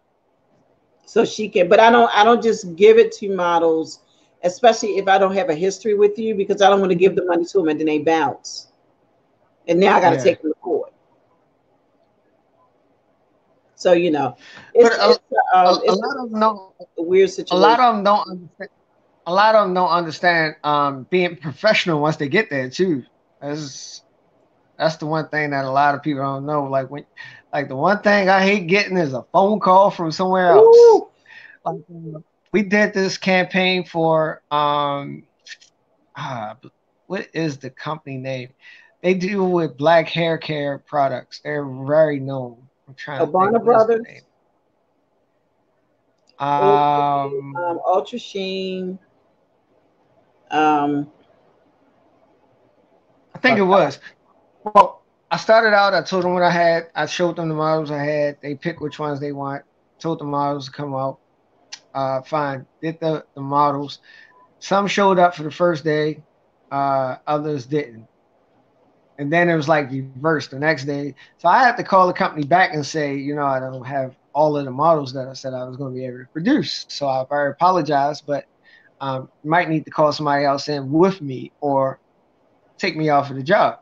[SPEAKER 1] So she can, but I don't just give it to models, especially if I don't have a history with you, because I don't want to give
[SPEAKER 2] Mhm.
[SPEAKER 1] the money to them and then they bounce. And now I got to
[SPEAKER 2] Yeah.
[SPEAKER 1] take them to court. So
[SPEAKER 2] But
[SPEAKER 1] it's it's
[SPEAKER 2] a
[SPEAKER 1] it's
[SPEAKER 2] lot of them don't.
[SPEAKER 1] a weird
[SPEAKER 2] A lot
[SPEAKER 1] situation.
[SPEAKER 2] of them don't understand. A lot of them don't understand being professional once they get there too. That's that's the one thing that a lot of people don't know. Like the one thing I hate getting is a phone call from somewhere else.
[SPEAKER 1] Ooh,
[SPEAKER 2] Like we did this campaign for ah, what is the company name? They deal with black hair care products. They're very known. I'm trying to think.
[SPEAKER 1] Obama
[SPEAKER 2] What is the name?
[SPEAKER 1] Brothers,
[SPEAKER 2] Um,
[SPEAKER 1] Ultra Sheen. Um,
[SPEAKER 2] I think it was. Well, I started out. I told them what I had. I showed them the models I had. They pick which ones they want. Told the models to come out. Fine. Did the models. Some showed up for the first day. Others didn't. And then it was like reversed the next day. So I had to call the company back and say, I don't have all of the models that I said I was going to be able to produce. So I very apologize, but you might need to call somebody else in with me or take me off of the job.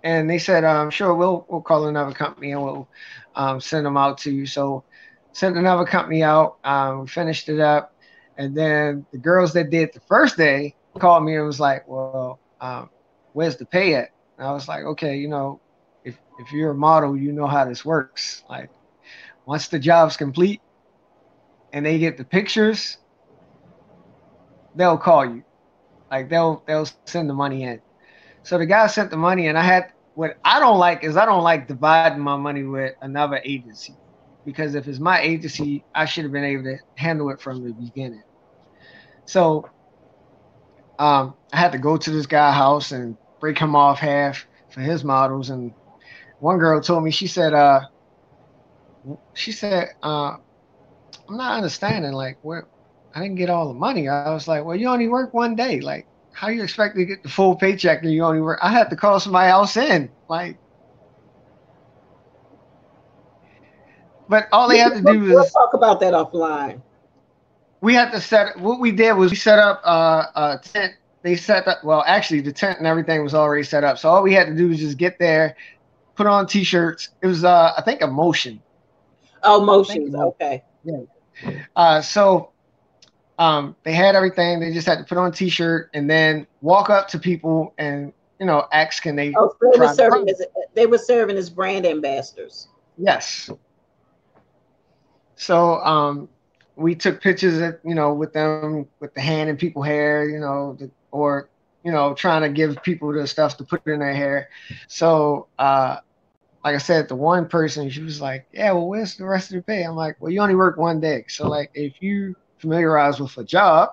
[SPEAKER 2] And they said, sure, we'll call another company and we'll send them out to you. So sent another company out. We finished it up, and then the girls that did the first day called me and was like, "Well, where's the pay at?" And I was like, "Okay, if you're a model, you know how this works. Like once the job's complete and they get the pictures, they'll call you. Like they'll send the money in." So the guy sent the money, and what I don't like is I don't like dividing my money with another agency because if it's my agency, I should have been able to handle it from the beginning. So I had to go to this guy's house and break him off half for his models. And one girl told me, she said, I'm not understanding. Like, where I didn't get all the money. I was like, well, you only work one day. Like, how you expect to get the full paycheck and you only work? I had to call somebody else in. Like, but all they had to do
[SPEAKER 1] we'll
[SPEAKER 2] was
[SPEAKER 1] talk about that offline.
[SPEAKER 2] we had to set. What we did was we set up a tent. They set up. Well, actually, the tent and everything was already set up. So all we had to do was just get there, put on t-shirts. It was I think Emotion.
[SPEAKER 1] Oh,
[SPEAKER 2] I think
[SPEAKER 1] motions.
[SPEAKER 2] Emotion.
[SPEAKER 1] Okay.
[SPEAKER 2] Yeah. So they had everything. They just had to put on a t-shirt and then walk up to people and ask, can they
[SPEAKER 1] Oh, so
[SPEAKER 2] try the product?
[SPEAKER 1] they were serving as brand ambassadors.
[SPEAKER 2] Yes. So we took pictures with them with the hand in people's hair, or trying to give people the stuff to put in their hair. So like I said, the one person, she was like, "Yeah, well, where's the rest of the pay?" I'm like, "Well, you only work one day. So like, if you familiarize with a job,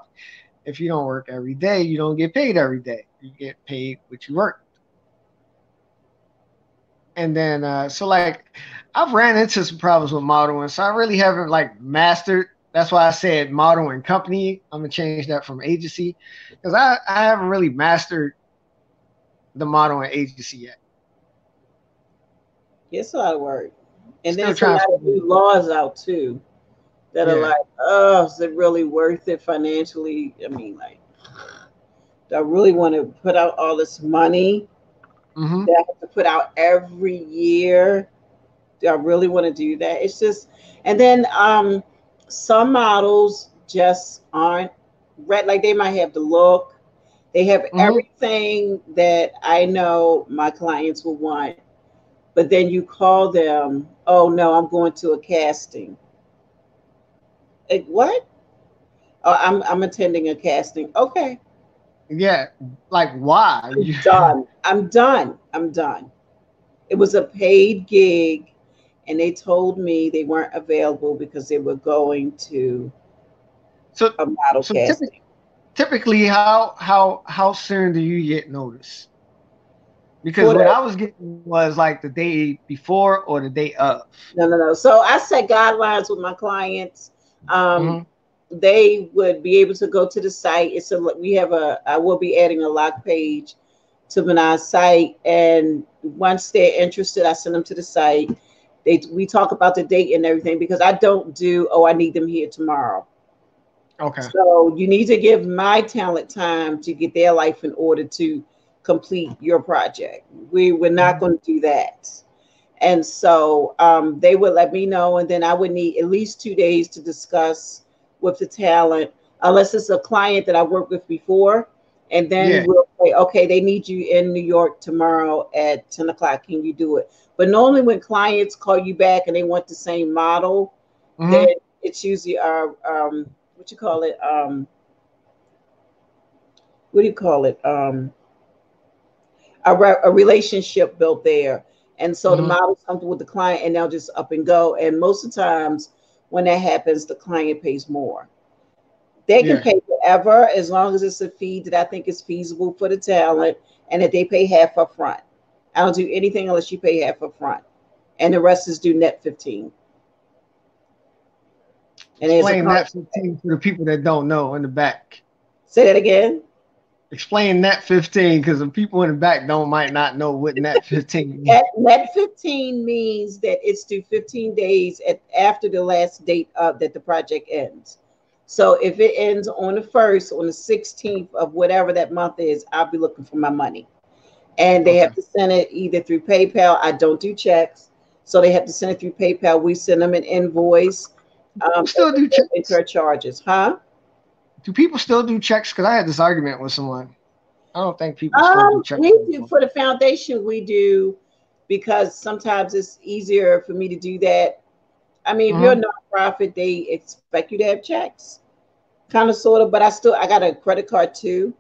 [SPEAKER 2] if you don't work every day, you don't get paid every day. You get paid what you work." And then so like I've ran into some problems with modeling, so I really haven't like mastered. That's why I said model and company. I'm gonna change that from agency because I haven't really mastered the modeling agency yet.
[SPEAKER 1] It's a lot of work, and
[SPEAKER 2] Still
[SPEAKER 1] there's a
[SPEAKER 2] trying to
[SPEAKER 1] lot of
[SPEAKER 2] figure it
[SPEAKER 1] new
[SPEAKER 2] out.
[SPEAKER 1] laws out too that are
[SPEAKER 2] Yeah.
[SPEAKER 1] like, oh, is it really worth it financially? I mean, like, do I really want to put out all this money
[SPEAKER 2] Mm-hmm.
[SPEAKER 1] that I have to put out every year? Do I really want to do that? It's just, and then some models just aren't red. Like they might have the look, they have
[SPEAKER 2] Mm-hmm.
[SPEAKER 1] everything that I know my clients will want, but then you call them, oh no, I'm going to a casting. Like what? Oh, I'm attending a casting. Okay,
[SPEAKER 2] Yeah. Like why?
[SPEAKER 1] I'm done. I'm done. I'm done. It was a paid gig, and they told me they weren't available because they were going to
[SPEAKER 2] so
[SPEAKER 1] a model
[SPEAKER 2] so typically
[SPEAKER 1] casting.
[SPEAKER 2] typically how soon do you get notice? Because
[SPEAKER 1] For
[SPEAKER 2] what
[SPEAKER 1] the
[SPEAKER 2] I was getting was like the day before or the day of.
[SPEAKER 1] no. So I set guidelines with my clients. Um,
[SPEAKER 2] Hmm.
[SPEAKER 1] they would be able to go to the site. We have a I will be adding a lock page to my site, and once they're interested, I send them to the site. We talk about the date and everything because I don't do, oh, I need them here tomorrow.
[SPEAKER 2] Okay.
[SPEAKER 1] So you need to give my talent time to get their life in order to complete your project. We're not
[SPEAKER 2] Hmm.
[SPEAKER 1] going to do that. And so they would let me know, and then I would need at least 2 days to discuss with the talent, unless it's a client that I worked with before. And then
[SPEAKER 2] Yeah.
[SPEAKER 1] we'll say, okay, they need you in New York tomorrow at 10 o'clock. Can you do it? But normally, when clients call you back and they want the same model, then
[SPEAKER 2] Hmm.
[SPEAKER 1] it's usually what you call it? What do you call it? A relationship built there. And so the
[SPEAKER 2] Hmm.
[SPEAKER 1] model comes with the client and they'll just up and go. And most of the times when that happens, the client pays more. They can
[SPEAKER 2] Yeah.
[SPEAKER 1] pay whatever as long as it's a fee that I think is feasible for the talent and that they pay half up front. I don't do anything unless you pay half up front. And the rest is due net 15. And there's a
[SPEAKER 2] Explain that
[SPEAKER 1] contract.
[SPEAKER 2] 15 for the people that don't know in the back.
[SPEAKER 1] Say that again.
[SPEAKER 2] Explain net 15 because the people in the back don't might not know what net 15 means.
[SPEAKER 1] Net 15 means that it's due 15 days after the last date of that the project ends. So if it ends on the 1st, on the 16th of whatever that month is, I'll be looking for my money. And they
[SPEAKER 2] Okay.
[SPEAKER 1] have to send it either through PayPal. I don't do checks. So they have to send it through PayPal. We send them an invoice.
[SPEAKER 2] People
[SPEAKER 1] And
[SPEAKER 2] still
[SPEAKER 1] they
[SPEAKER 2] do
[SPEAKER 1] will
[SPEAKER 2] checks.
[SPEAKER 1] incur charges. Huh?
[SPEAKER 2] Do people still do checks? Because I had this argument with someone. I don't think people still do checks
[SPEAKER 1] We do
[SPEAKER 2] anymore.
[SPEAKER 1] for the foundation, we do because sometimes it's easier for me to do that. I mean, if you're a
[SPEAKER 2] Hmm.
[SPEAKER 1] nonprofit, they expect you to have checks, kind of, sort of. But I got a credit card too,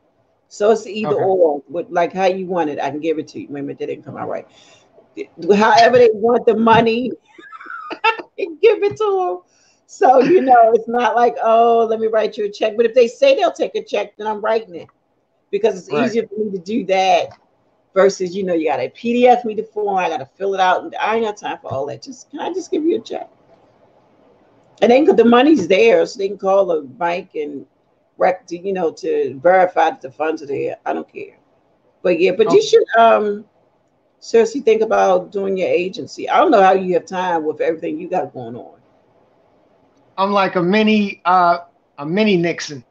[SPEAKER 1] so it's either
[SPEAKER 2] Okay.
[SPEAKER 1] or. With like how you want it, I can give it to you. Wait a minute, that didn't come out right. However they want the money, give it to them. So it's not like, oh, let me write you a check. But if they say they'll take a check, then I'm writing it because it's
[SPEAKER 2] Right.
[SPEAKER 1] easier for me to do that versus you got to PDF me the form, I got to fill it out, and I ain't got time for all that. Just can I just give you a check? And then the money's there, so they can call the bank and to verify that the funds are there. I don't care. But yeah, but you
[SPEAKER 2] Okay.
[SPEAKER 1] should seriously think about doing your agency. I don't know how you have time with everything you got going on.
[SPEAKER 2] I'm like a mini Nixon.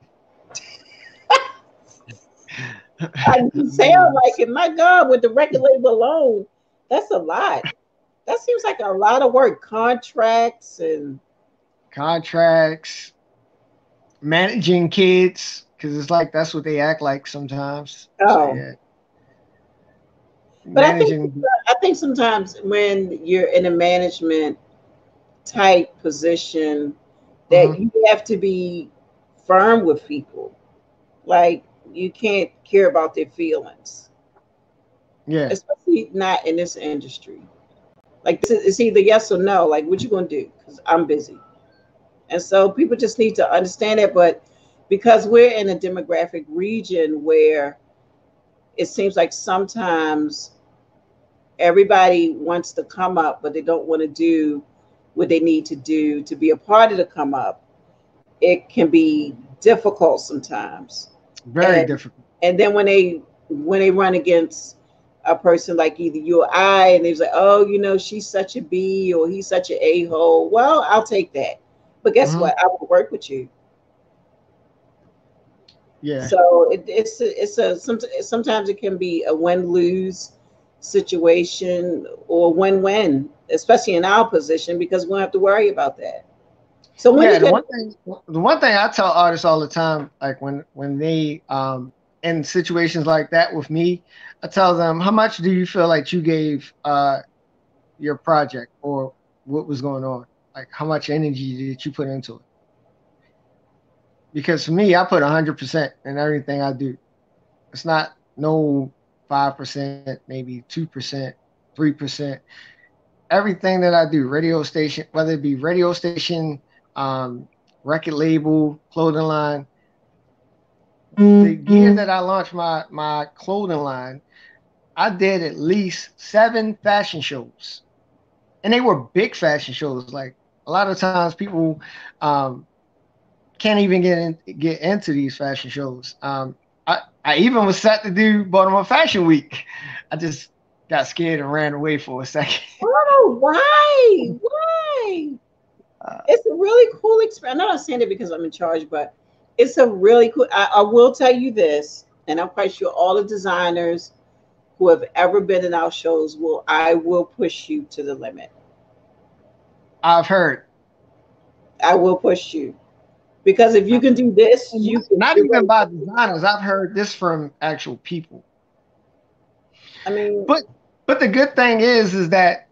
[SPEAKER 1] You
[SPEAKER 2] Mini
[SPEAKER 1] sound like
[SPEAKER 2] Nixon.
[SPEAKER 1] it. My God, with the record label alone, that's a lot. That seems like a lot of work. Contracts and
[SPEAKER 2] Contracts, managing kids, because it's like that's what they act like sometimes. So
[SPEAKER 1] oh.
[SPEAKER 2] yeah,
[SPEAKER 1] But
[SPEAKER 2] managing.
[SPEAKER 1] I think sometimes when you're in a management type position, that
[SPEAKER 2] Hmm.
[SPEAKER 1] you have to be firm with people. Like you can't care about their feelings,
[SPEAKER 2] Yeah.
[SPEAKER 1] especially not in this industry. Like this is it's either yes or no. Like what you gonna do? Because I'm busy, and so people just need to understand it. But because we're in a demographic region where it seems like sometimes everybody wants to come up, but they don't want to do what they need to do to be a part of the come up. It can be difficult sometimes,
[SPEAKER 2] Very
[SPEAKER 1] and
[SPEAKER 2] difficult.
[SPEAKER 1] then when they run against a person like either you or I, and they're like, oh, she's such a B or he's such an a hole. Well, I'll take that, but guess
[SPEAKER 2] Hmm.
[SPEAKER 1] what? I will work with you.
[SPEAKER 2] Yeah.
[SPEAKER 1] So sometimes it can be a win lose situation or win win, especially in our position because we don't have to worry about that. So when
[SPEAKER 2] Yeah,
[SPEAKER 1] you get
[SPEAKER 2] the one thing I tell artists all the time, like when they in situations like that with me, I tell them how much do you feel like you gave your project or what was going on? Like how much energy did you put into it? Because for me, I put 100% in everything I do. It's not no 5%, maybe 2%, 3%. Everything that I do, radio station, whether it be radio station, um, record label, clothing line, the year that I launched my clothing line, I did at least 7 fashion shows, and they were big fashion shows. Like a lot of times, people um, can't even get into these fashion shows. I even was set to do Baltimore Fashion Week. I just got scared and ran away for a second.
[SPEAKER 1] Oh, why? Why? It's a really cool experience. I'm not saying it because I'm in charge, but it's a really cool. I will tell you this, and I'm quite sure all the designers who have ever been in our shows will. I will push you to the limit.
[SPEAKER 2] I've heard.
[SPEAKER 1] I will push you because if you can do this,
[SPEAKER 2] And
[SPEAKER 1] you can
[SPEAKER 2] not
[SPEAKER 1] do
[SPEAKER 2] even
[SPEAKER 1] it.
[SPEAKER 2] by designers. I've heard this from actual people.
[SPEAKER 1] I mean,
[SPEAKER 2] But the good thing is that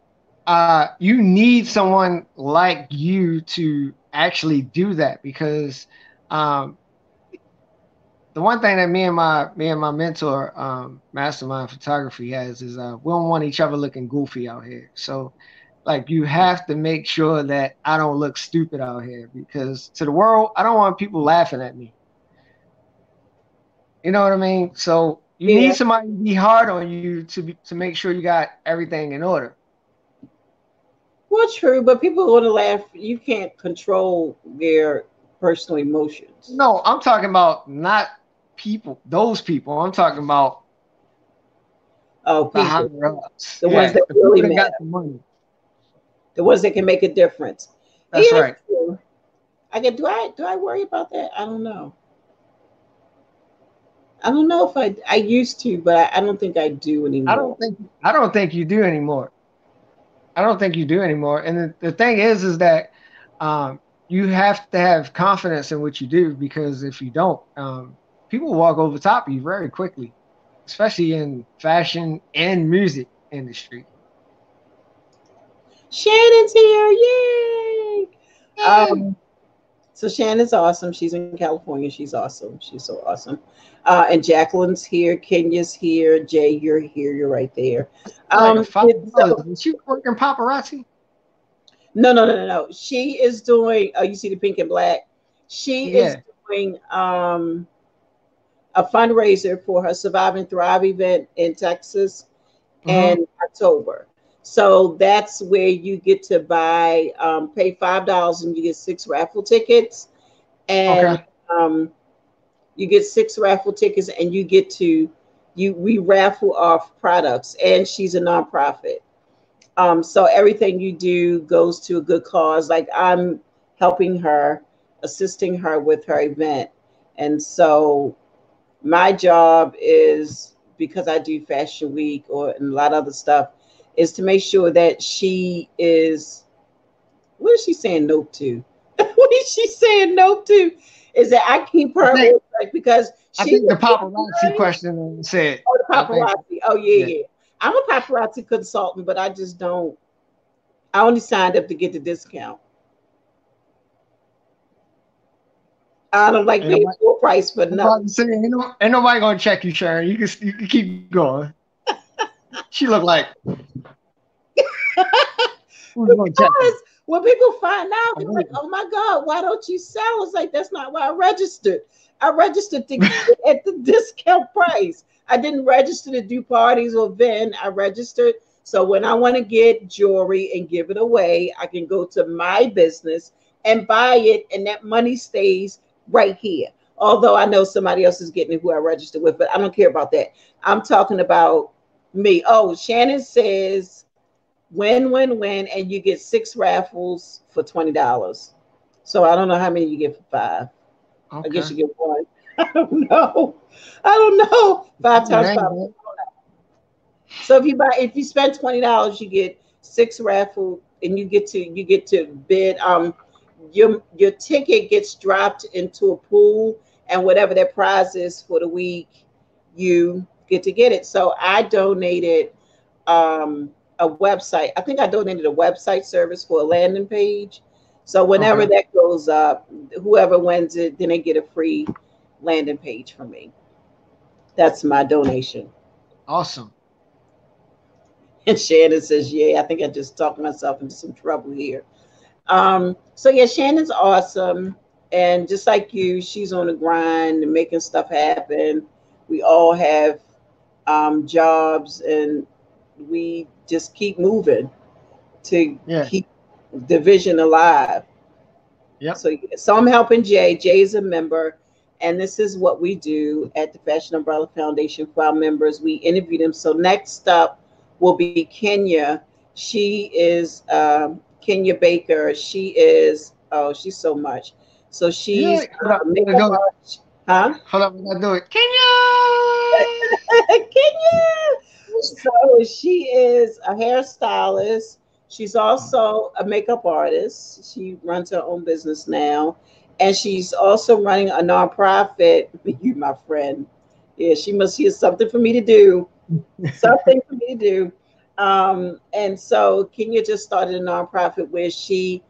[SPEAKER 2] you need someone like you to actually do that because um, the one thing that me and my mentor, Mastermind Photography, has is we don't want each other looking goofy out here. So like you have to make sure that I don't look stupid out here because to the world, I don't want people laughing at me. You know what I mean? So you
[SPEAKER 1] yeah,
[SPEAKER 2] need somebody to be hard on you to make sure you got everything in order.
[SPEAKER 1] well, true, but people are going to laugh. You can't control their personal emotions.
[SPEAKER 2] No, I'm talking about not people, those people. I'm talking about
[SPEAKER 1] Oh,
[SPEAKER 2] the
[SPEAKER 1] people,
[SPEAKER 2] higher ups.
[SPEAKER 1] the ones
[SPEAKER 2] Yeah,
[SPEAKER 1] that
[SPEAKER 2] the
[SPEAKER 1] really
[SPEAKER 2] people that got
[SPEAKER 1] matter,
[SPEAKER 2] the money.
[SPEAKER 1] the ones that can make a difference.
[SPEAKER 2] That's
[SPEAKER 1] Yeah,
[SPEAKER 2] right.
[SPEAKER 1] that's true. I get. Do I worry about that? I don't know. I don't know if I used to, but I don't think I do
[SPEAKER 2] I
[SPEAKER 1] anymore.
[SPEAKER 2] don't think I don't think you do anymore. I don't think you do anymore. And the thing is that you have to have confidence in what you do because if you don't, people walk over top of you very quickly, especially in fashion and music industry.
[SPEAKER 1] Shannon's here! Yay!
[SPEAKER 2] Yay!
[SPEAKER 1] Um, so Shannon's awesome. She's in California. She's awesome. She's so awesome. And Jacqueline's here. Kenya's here. Jay, you're here. You're right there.
[SPEAKER 2] Like a five dollars.
[SPEAKER 1] So
[SPEAKER 2] Is she working paparazzi?
[SPEAKER 1] no, no, no, no, no. She is doing. Oh, you see the pink and black. She is
[SPEAKER 2] Yeah.
[SPEAKER 1] doing a fundraiser for her Survive and Thrive event in Texas
[SPEAKER 2] Mm-hmm.
[SPEAKER 1] in October. So that's where you get to buy, pay $5 and you get 6 raffle tickets, and
[SPEAKER 2] Okay.
[SPEAKER 1] um, you get 6 raffle tickets, and you get to you we raffle off products. And she's a nonprofit, so everything you do goes to a good cause. Like I'm helping her, assisting her with her event, and so my job is, because I do Fashion Week or and a lot of other stuff, is to make sure that she is. What is she saying no to? What is she saying no to? Is that I keep
[SPEAKER 2] I
[SPEAKER 1] her
[SPEAKER 2] think
[SPEAKER 1] on track because
[SPEAKER 2] I
[SPEAKER 1] she
[SPEAKER 2] think the
[SPEAKER 1] will get
[SPEAKER 2] paparazzi
[SPEAKER 1] money.
[SPEAKER 2] question said.
[SPEAKER 1] Oh, the
[SPEAKER 2] I think
[SPEAKER 1] paparazzi. Oh yeah,
[SPEAKER 2] yeah.
[SPEAKER 1] yeah. I'm a paparazzi consultant, but I just don't. I only signed up to get the discount. I don't like
[SPEAKER 2] Ain't
[SPEAKER 1] paying
[SPEAKER 2] nobody,
[SPEAKER 1] full price for
[SPEAKER 2] nobody
[SPEAKER 1] nothing.
[SPEAKER 2] saying, ain't nobody gonna check you, Sharon. You can keep going. She looked like who's gonna check you?
[SPEAKER 1] Because when people find out,
[SPEAKER 2] I
[SPEAKER 1] they're like,
[SPEAKER 2] believe
[SPEAKER 1] "Oh my God, why don't you sell?" It's like that's not why I registered. I registered to get it at the discount price. I didn't register to do parties or event. I registered so when I want to get jewelry and give it away, I can go to my business and buy it, and that money stays right here. Although I know somebody else is getting it who I registered with, but I don't care about that. I'm talking about me. Oh, Shannon says win, win, win, and you get 6 raffles for $20. So I don't know how many you get for five. I guess
[SPEAKER 2] okay.
[SPEAKER 1] you get one. I don't know. I don't know. Five
[SPEAKER 2] Yeah,
[SPEAKER 1] times
[SPEAKER 2] that
[SPEAKER 1] five.
[SPEAKER 2] ain't bad.
[SPEAKER 1] So if you spend $20, you get 6 raffle, and you get to bid. Your ticket gets dropped into a pool, and whatever their prize is for the week, you get it. So I donated a website. I think I donated a website service for a landing page. So whenever
[SPEAKER 2] Okay.
[SPEAKER 1] that goes up, whoever wins it, then they get a free landing page from me. That's my donation.
[SPEAKER 2] Awesome.
[SPEAKER 1] And Shannon says, "Yeah, I think I just talked myself into some trouble here." So yeah, Shannon's awesome, And just like you, she's on the grind and making stuff happen. We all have jobs, and we just keep moving to
[SPEAKER 2] Yeah.
[SPEAKER 1] keep the vision alive.
[SPEAKER 2] Yep.
[SPEAKER 1] So I'm helping Jay. Jay is a member, and this is what we do at the Fashion Umbrella Foundation for our members. We interview them. So next up will be Kenya. She is Kenya Baker. She is, oh, she's so much. So
[SPEAKER 2] Yeah.
[SPEAKER 1] she's
[SPEAKER 2] Hold up. We gotta
[SPEAKER 1] makeup
[SPEAKER 2] do it.
[SPEAKER 1] artist, huh?
[SPEAKER 2] Hold up. We gotta do it. Kenya.
[SPEAKER 1] Kenya. So she is a hairstylist. She's also a makeup artist. She runs her own business now. And she's also running a nonprofit. You, my friend. Yeah, she must hear something for me to do. Something for me to do. And so Kenya just started a nonprofit where she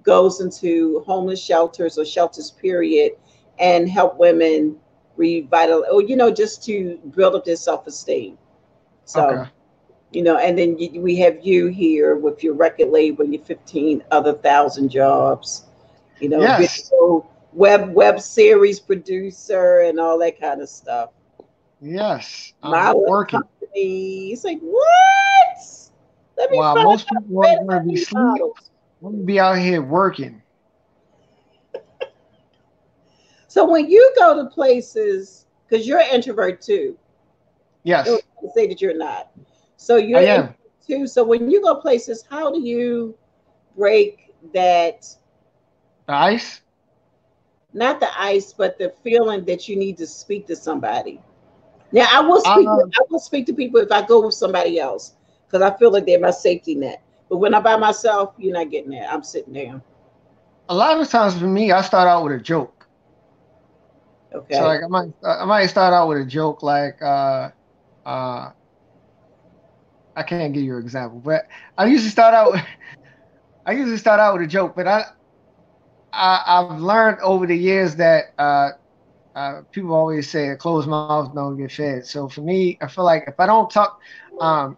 [SPEAKER 1] goes into homeless shelters or shelters, period, and help women revitalize, or, just to build up their self esteem. So,
[SPEAKER 2] Okay.
[SPEAKER 1] and then we have you here with your record label and your 15 other thousand jobs,
[SPEAKER 2] Yes.
[SPEAKER 1] video, web series producer, and all that kind of stuff.
[SPEAKER 2] Yes. I'm
[SPEAKER 1] Modeling
[SPEAKER 2] working.
[SPEAKER 1] company. It's like, what? Let me
[SPEAKER 2] While
[SPEAKER 1] find
[SPEAKER 2] most
[SPEAKER 1] out
[SPEAKER 2] people are
[SPEAKER 1] where to
[SPEAKER 2] gonna
[SPEAKER 1] find
[SPEAKER 2] be
[SPEAKER 1] these
[SPEAKER 2] asleep,
[SPEAKER 1] models.
[SPEAKER 2] I'm gonna be out here working.
[SPEAKER 1] So when you go to places, because you're an introvert too, don't
[SPEAKER 2] Yes,
[SPEAKER 1] say that you're not. So you're
[SPEAKER 2] I
[SPEAKER 1] an
[SPEAKER 2] am.
[SPEAKER 1] introvert too. So when you go places, how do you break that,
[SPEAKER 2] The ice.
[SPEAKER 1] not the ice, but the feeling that you need to speak to somebody? Now I will speak.
[SPEAKER 2] Um,
[SPEAKER 1] I will speak to people if I go with somebody else because I feel like they're my safety net. But when I'm by myself, you're not getting that. I'm sitting down.
[SPEAKER 2] a lot of times for me, I start out with a joke. So
[SPEAKER 1] Okay.
[SPEAKER 2] like I might start out with a joke like uh I can't give you an example, but I usually start out I usually start out with a joke, but I've learned over the years that people always say a closed mouth don't get fed. So for me, I feel like if I don't talk, um,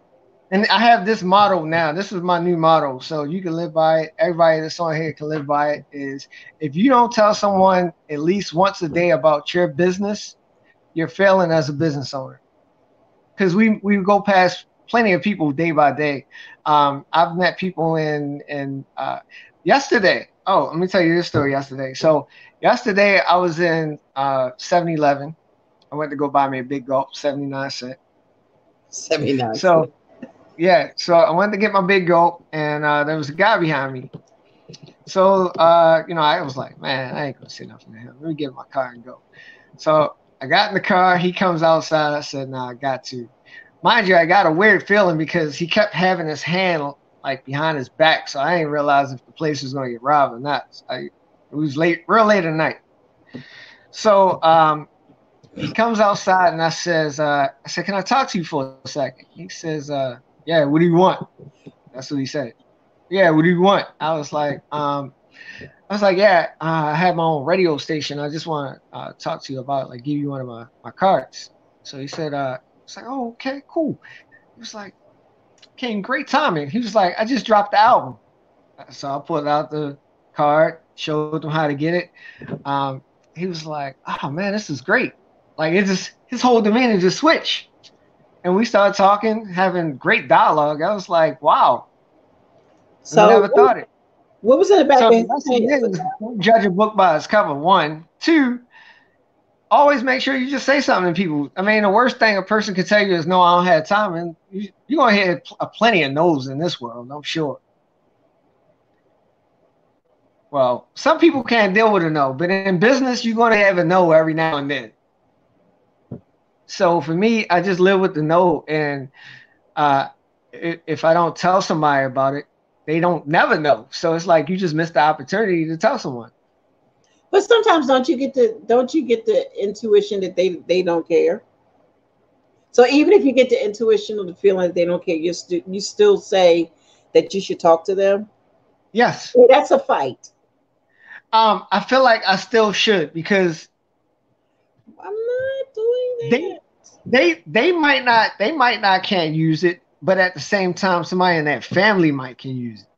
[SPEAKER 2] and I have this motto now. This is my new motto, so you can live by it. Everybody that's on here can live by it. Is if you don't tell someone at least once a day about your business, you're failing as a business owner. Because we go past plenty of people day by day. I've met people in yesterday. Oh, let me tell you this story yesterday. So yesterday I was in 7-Eleven. I went to go buy me a big gulp, 79 cents.
[SPEAKER 1] 79
[SPEAKER 2] So
[SPEAKER 1] cents.
[SPEAKER 2] yeah, so I went to get my big gulp, and there was a guy behind me. So I was like, man, I ain't gonna say nothing to him. Let me get in my car and go. So I got in the car. He comes outside. I said, nah, I got to. Mind you, I got a weird feeling because he kept having his hand like behind his back, so I didn't realize if the place was gonna get robbed or not. It was late, real late at night. So he comes outside and I said, can I talk to you for a second? He says, yeah, what do you want? That's what he said. Yeah, what do you want? I was like, yeah, I have my own radio station. I just want to talk to you about, like, give you one of my cards. So he said, it's like, oh, okay, cool. He was like, King, great timing. He was like, I just dropped the album. So I pulled out the card, showed him how to get it. Um, he was like, oh man, this is great. Like it just his whole demeanor just switched. And we started talking, having great dialogue. I was like, wow, I
[SPEAKER 1] So
[SPEAKER 2] never thought it.
[SPEAKER 1] what was in the back
[SPEAKER 2] So
[SPEAKER 1] of
[SPEAKER 2] the
[SPEAKER 1] his
[SPEAKER 2] lesson
[SPEAKER 1] pants?
[SPEAKER 2] is don't judge a book by its cover. One, two, always make sure you just say something to people. I mean, the worst thing a person could tell you is no, I don't have time, and you're gonna hear plenty of no's in this world, I'm sure. Well, some people can't deal with a no, but in business, you're gonna have a no every now and then. So for me, I just live with the no, and uh, if I don't tell somebody about it, they don't never know. So it's like you just missed the opportunity to tell someone.
[SPEAKER 1] But sometimes don't you get the intuition that they don't care? So even if you get the intuition or the feeling that they don't care, you still say that you should talk to them.
[SPEAKER 2] Yes.
[SPEAKER 1] Well, that's a fight.
[SPEAKER 2] I feel like I still should because
[SPEAKER 1] I'm not doing
[SPEAKER 2] they
[SPEAKER 1] that.
[SPEAKER 2] they might not can't use it, but at the same time, somebody in that family might can use it,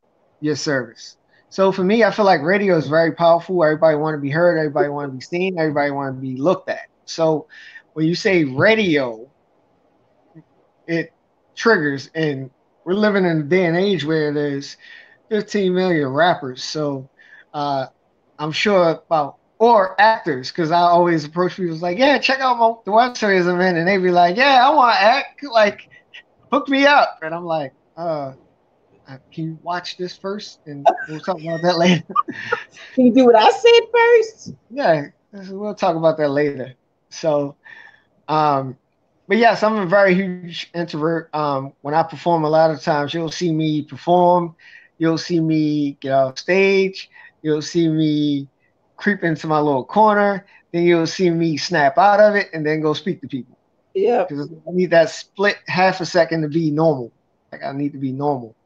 [SPEAKER 2] your service. So for me, I feel like radio is very powerful. Everybody want to be heard. Everybody want to be seen. Everybody want to be looked at. So when you say radio, it triggers, and we're living in a day and age where there's 15 million rappers. So uh, I'm sure about, or actors, because I always approach people like, yeah, check out the web series I'm in, and they be like, yeah, I want to act, like hook me up, and I'm like, can you watch this first, and we'll talk about that later.
[SPEAKER 1] Can you do what I said first?
[SPEAKER 2] Yeah, we'll talk about that later. So, um, but yes, I'm a very huge introvert. When I perform, a lot of times you'll see me perform, you'll see me get off stage, you'll see me creep into my little corner, then you'll see me snap out of it and then go speak to people
[SPEAKER 1] Yep.
[SPEAKER 2] because I need that split half a second to be normal. Like I need to be normal.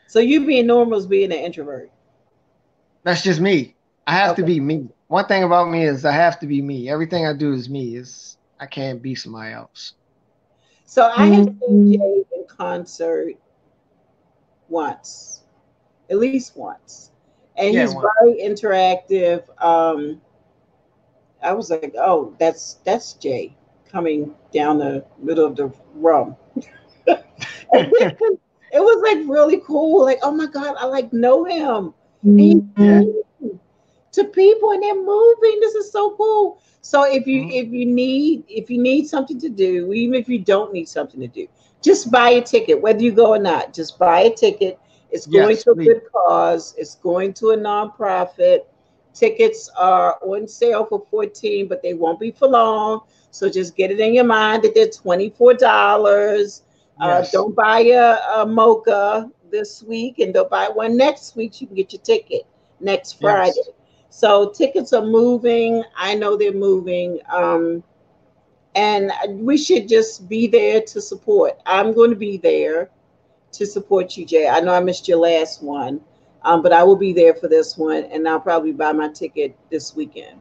[SPEAKER 1] So you being normal is being an introvert.
[SPEAKER 2] That's just me. I have to
[SPEAKER 1] Okay.
[SPEAKER 2] be me. One thing about me is I have to be me. Everything I do is me. I can't be somebody else.
[SPEAKER 1] So I have seen Jay in concert once, at least once, and
[SPEAKER 2] Yeah,
[SPEAKER 1] he's very interactive. I was like, oh, that's Jay coming down the middle of the room. And then it was like really cool. Like, oh my God, I like know him. And he's
[SPEAKER 2] yeah.
[SPEAKER 1] singing to people and they're moving. This is so cool. So
[SPEAKER 2] Mhm.
[SPEAKER 1] if you need something to do, even if you don't need something to do, just buy a ticket, whether you go or not. Just buy a ticket. It's going
[SPEAKER 2] Yes,
[SPEAKER 1] to a
[SPEAKER 2] please.
[SPEAKER 1] good cause. It's going to a nonprofit. Tickets are on sale for 14, but they won't be for long. So just get it in your mind that they're $24.
[SPEAKER 2] Yes.
[SPEAKER 1] Don't buy a mocha this week and don't buy one next week. You can get your ticket next Friday.
[SPEAKER 2] Yes.
[SPEAKER 1] So tickets are moving. I know they're moving. And we should just be there to support. I'm going to be there to support you, Jay. I know I missed your last one, but I will be there for this one, and I'll probably buy my ticket this weekend.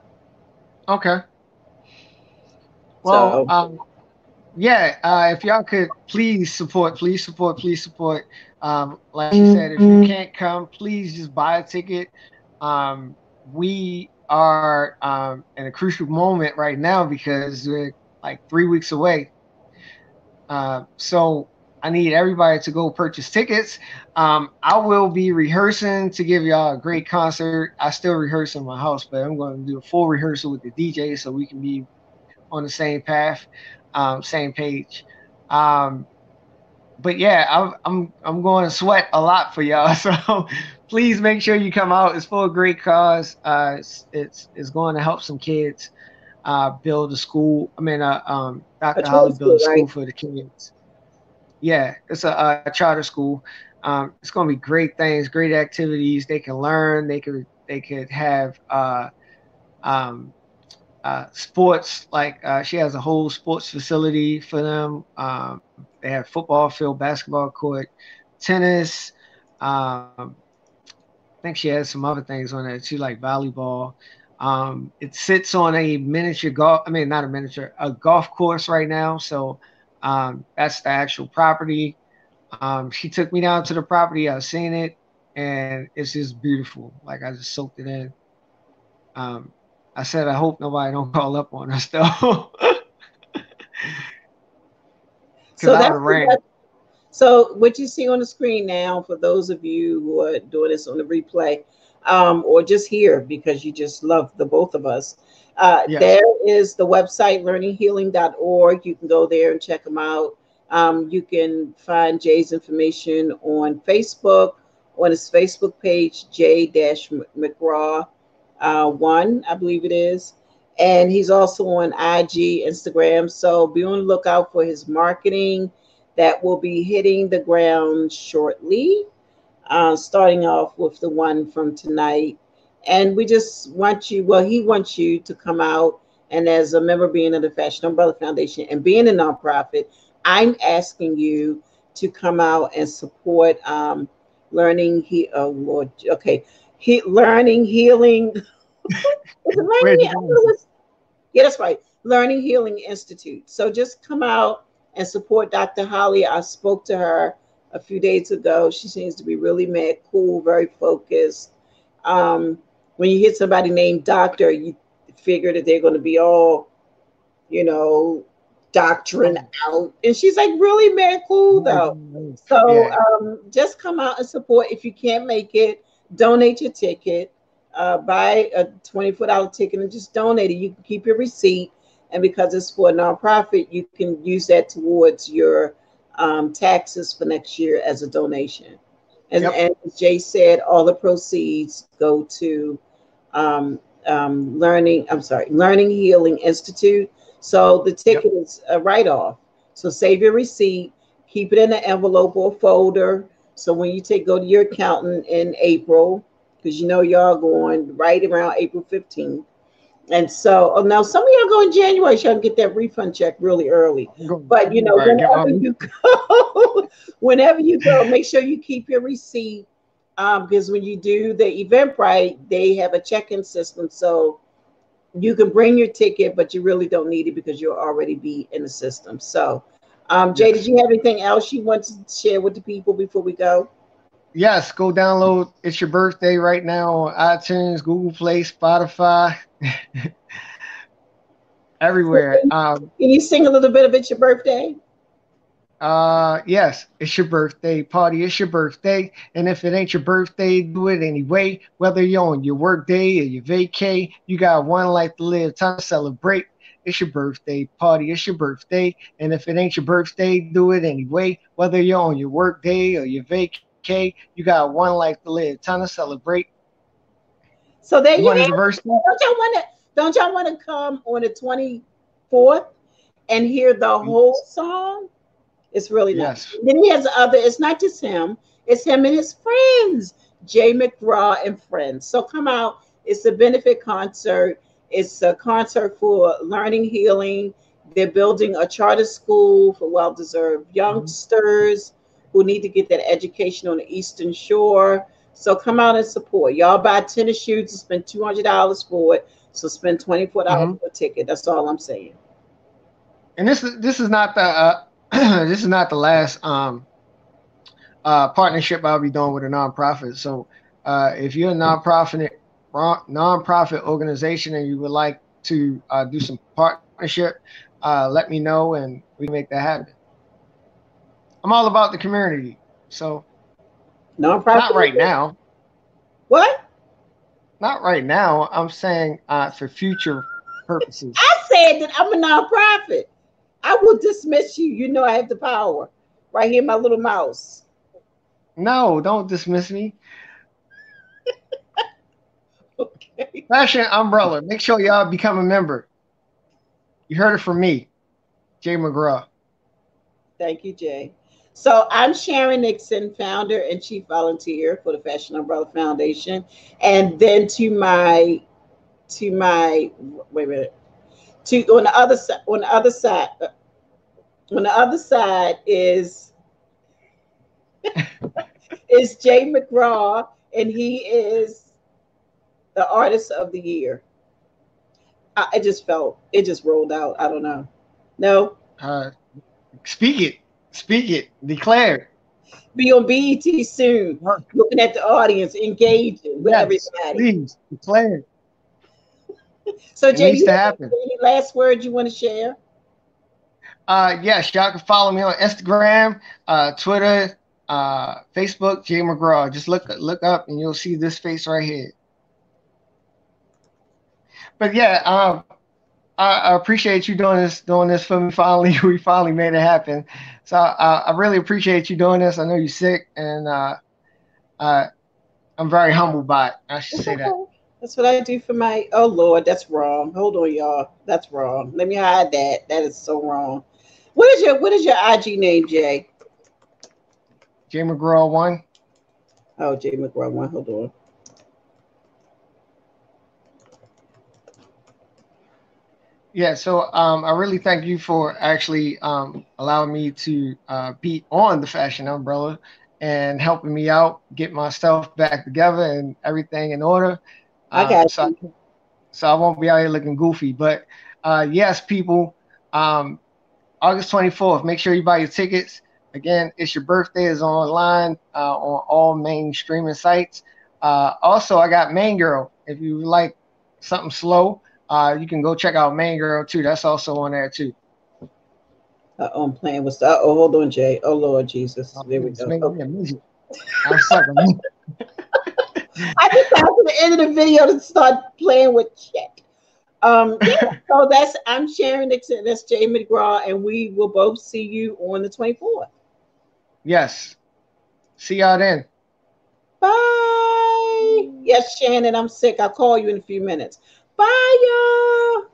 [SPEAKER 2] Okay. Well,
[SPEAKER 1] So,
[SPEAKER 2] yeah, if y'all could please support, please support, please support. Like she said, if you can't come, please just buy a ticket. We are in a crucial moment right now because we're like 3 weeks away. So I need everybody to go purchase tickets. I will be rehearsing to give y'all a great concert. I still rehearse in my house, but I'm going to do a full rehearsal with the DJ so we can be on the same path, same page. Um, but yeah, I'm going to sweat a lot for y'all. So please make sure you come out. It's for a great cause. It's going to help some kids build a school. I mean,
[SPEAKER 1] a
[SPEAKER 2] Dr.
[SPEAKER 1] charter
[SPEAKER 2] Holly build
[SPEAKER 1] school,
[SPEAKER 2] a school
[SPEAKER 1] right?
[SPEAKER 2] for the kids. Yeah, it's a charter school. It's going to be great things, great activities. They can learn. They could have um, sports. Like she has a whole sports facility for them. They have football field, basketball court, tennis. I think she has some other things on there too, like volleyball. It sits on a miniature golf. I mean, not a miniature, a golf course right now. So that's the actual property. She took me down to the property. I've seen it, and it's just beautiful. Like I just soaked it in. Um, I said, I hope nobody don't call up on us though, because
[SPEAKER 1] So
[SPEAKER 2] I would
[SPEAKER 1] that's
[SPEAKER 2] have
[SPEAKER 1] the
[SPEAKER 2] ran.
[SPEAKER 1] So what you see on the screen now, for those of you who are doing this on the replay, or just here because you just love the both of us,
[SPEAKER 2] Yes.
[SPEAKER 1] there is the website learninghealing.org. You can go there and check them out. You can find Jay's information on Facebook, on his Facebook page, J-McGraw one, I believe it is. And he's also on IG, Instagram. So be on the lookout for his marketing that will be hitting the ground shortly, starting off with the one from tonight. And we just want you, well, he wants you to come out. And as a member being of the Fashion Umbrella Foundation and being a nonprofit, I'm asking you to come out and support learning. Oh Lord, okay, learning healing. Is it
[SPEAKER 2] Where's
[SPEAKER 1] learning?
[SPEAKER 2] your
[SPEAKER 1] I don't know
[SPEAKER 2] glasses?
[SPEAKER 1] what's, yeah, that's right. Learning Healing Institute. So just come out and support Dr. Holly. I spoke to her a few days ago. She seems to be really mad, cool, very focused. Um, when you hear somebody named Doctor, you figure that they're going to be all, you know, doctrine
[SPEAKER 2] Um,
[SPEAKER 1] out. And she's like really mad cool
[SPEAKER 2] right,
[SPEAKER 1] though.
[SPEAKER 2] right.
[SPEAKER 1] So
[SPEAKER 2] Yeah.
[SPEAKER 1] just come out and support. If you can't make it, donate your ticket. Buy a $24 ticket and just donate it. You can keep your receipt. And because it's for a nonprofit, you can use that towards your taxes for next year as a donation.
[SPEAKER 2] Yep.
[SPEAKER 1] And as Jay said, all the proceeds go to Learning Healing Institute. So the
[SPEAKER 2] Yep.
[SPEAKER 1] ticket is a write off. So save your receipt, keep it in an envelope or folder. So when you go to your accountant in April, because you know y'all going right around April 15th. And so, oh, now some of y'all go in January, so y'all can get that refund check really early.
[SPEAKER 2] Go
[SPEAKER 1] But
[SPEAKER 2] right. Get my.
[SPEAKER 1] whenever you go, whenever you go, make sure you keep your receipt. Because when you do the Eventbrite, they have a check-in system, so you can bring your ticket, but you really don't need it because you'll already be in the system. So, Jay, did
[SPEAKER 2] Yes.
[SPEAKER 1] you have anything else you want to share with the people before we go?
[SPEAKER 2] Yes. Go download. It's your birthday right now on iTunes, Google Play, Spotify, everywhere.
[SPEAKER 1] Can you sing a little bit of "It's Your Birthday"?
[SPEAKER 2] Yes, it's your birthday party. It's your birthday. And if it ain't your birthday, do it anyway. Whether you're on your work day or your vacay, you got one life to live. Time to celebrate. It's your birthday party. It's your birthday. And if it ain't your birthday, do it anyway. Whether you're on your work day or your vacay, you got one life to live. Time to celebrate.
[SPEAKER 1] So there
[SPEAKER 2] You
[SPEAKER 1] you
[SPEAKER 2] wanted the
[SPEAKER 1] have
[SPEAKER 2] verse
[SPEAKER 1] it.
[SPEAKER 2] too?
[SPEAKER 1] Don't y'all want to come on the 24th and hear the whole song? It's really nice.
[SPEAKER 2] Yes.
[SPEAKER 1] Then he has other, it's not just him, it's him and his friends, Jay McGraw and friends. So come out. It's a benefit concert. It's a concert for learning healing. They're building a charter school for well deserved
[SPEAKER 2] Mhm.
[SPEAKER 1] youngsters who need to get that education on the Eastern Shore. So come out and support. Y'all buy tennis shoes and spend $200 for it. So spend $24
[SPEAKER 2] Mhm.
[SPEAKER 1] for a ticket. That's all I'm saying.
[SPEAKER 2] And this is not the this is not the last partnership I'll be doing with a nonprofit. So if you're a nonprofit organization and you would like to do some partnership, let me know and we can make that happen. I'm all about the community. So not
[SPEAKER 1] Nonprofit.
[SPEAKER 2] right now,
[SPEAKER 1] What?
[SPEAKER 2] not right now. I'm saying for future purposes.
[SPEAKER 1] I said that I'm a nonprofit. I will dismiss you. You know I have the power. Right here, my little mouse.
[SPEAKER 2] No, don't dismiss me.
[SPEAKER 1] Okay.
[SPEAKER 2] Fashion Umbrella. Make sure y'all become a member. You heard it from me, Jay McGraw.
[SPEAKER 1] Thank you, Jay. So I'm Sharon Nixon, founder and chief volunteer for the Fashion Umbrella Foundation. And then to my wait a minute. To on the other side is Jay McGraw, and he is the artist of the year. It just rolled out. I don't know. No,
[SPEAKER 2] Uh, speak it, speak it, declare.
[SPEAKER 1] be on BET soon. Looking at the audience, engaging with
[SPEAKER 2] Yes,
[SPEAKER 1] everybody.
[SPEAKER 2] please declare.
[SPEAKER 1] So,
[SPEAKER 2] It
[SPEAKER 1] Jay, do
[SPEAKER 2] needs
[SPEAKER 1] you
[SPEAKER 2] to
[SPEAKER 1] have
[SPEAKER 2] happen.
[SPEAKER 1] any last words you want to share?
[SPEAKER 2] Yes, y'all can follow me on Instagram, Twitter, Facebook, Jay McGraw. Just look up and you'll see this face right here. But yeah, I appreciate you doing this for me. Finally, we finally made it happen. So I really appreciate you doing this. I know you're sick, and uh, I'm very humbled by it. I should
[SPEAKER 1] It's
[SPEAKER 2] say that.
[SPEAKER 1] okay. That's what I do for my. Oh Lord, that's wrong. Hold on, y'all. That's wrong. Let me hide that. That is so wrong. What is your IG name, Jay?
[SPEAKER 2] Jay McGraw one.
[SPEAKER 1] Oh, Jay McGraw one. Hold on.
[SPEAKER 2] Yeah, so I really thank you for actually allowing me to be on the Fashion Umbrella and helping me out, get my stuff back together and everything in order.
[SPEAKER 1] I
[SPEAKER 2] Um,
[SPEAKER 1] got
[SPEAKER 2] so,
[SPEAKER 1] you.
[SPEAKER 2] so I won't be out here looking goofy. But yes, people, um, August 24th, make sure you buy your tickets. Again, It's Your Birthday is online on all main streaming sites. Also, I got Main Girl. If you like something slow, you can go check out Main Girl too. That's also on there too.
[SPEAKER 1] I'm playing with stuff. Oh, hold on, Jay. Oh, Lord Jesus. There we
[SPEAKER 2] It's
[SPEAKER 1] go.
[SPEAKER 2] making me
[SPEAKER 1] Okay.
[SPEAKER 2] a music. I'm sucking.
[SPEAKER 1] I just got to the end of the video to start playing with shit. Yeah, so I'm Sharon Nixon. That's Jay McGraw, and we will both see you on the 24th.
[SPEAKER 2] Yes. See y'all then.
[SPEAKER 1] Bye. Yes, Shannon, I'm sick. I'll call you in a few minutes. Bye, y'all.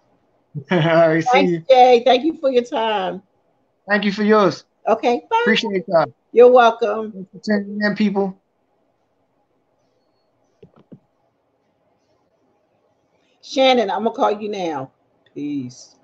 [SPEAKER 2] All right. See
[SPEAKER 1] Thanks,
[SPEAKER 2] you.
[SPEAKER 1] Jay. Thank you for your time.
[SPEAKER 2] Thank you for yours.
[SPEAKER 1] Okay, bye.
[SPEAKER 2] Appreciate y'all.
[SPEAKER 1] You're welcome.
[SPEAKER 2] Thanks for tuning in, people.
[SPEAKER 1] Shannon, I'm going to call you now. Peace.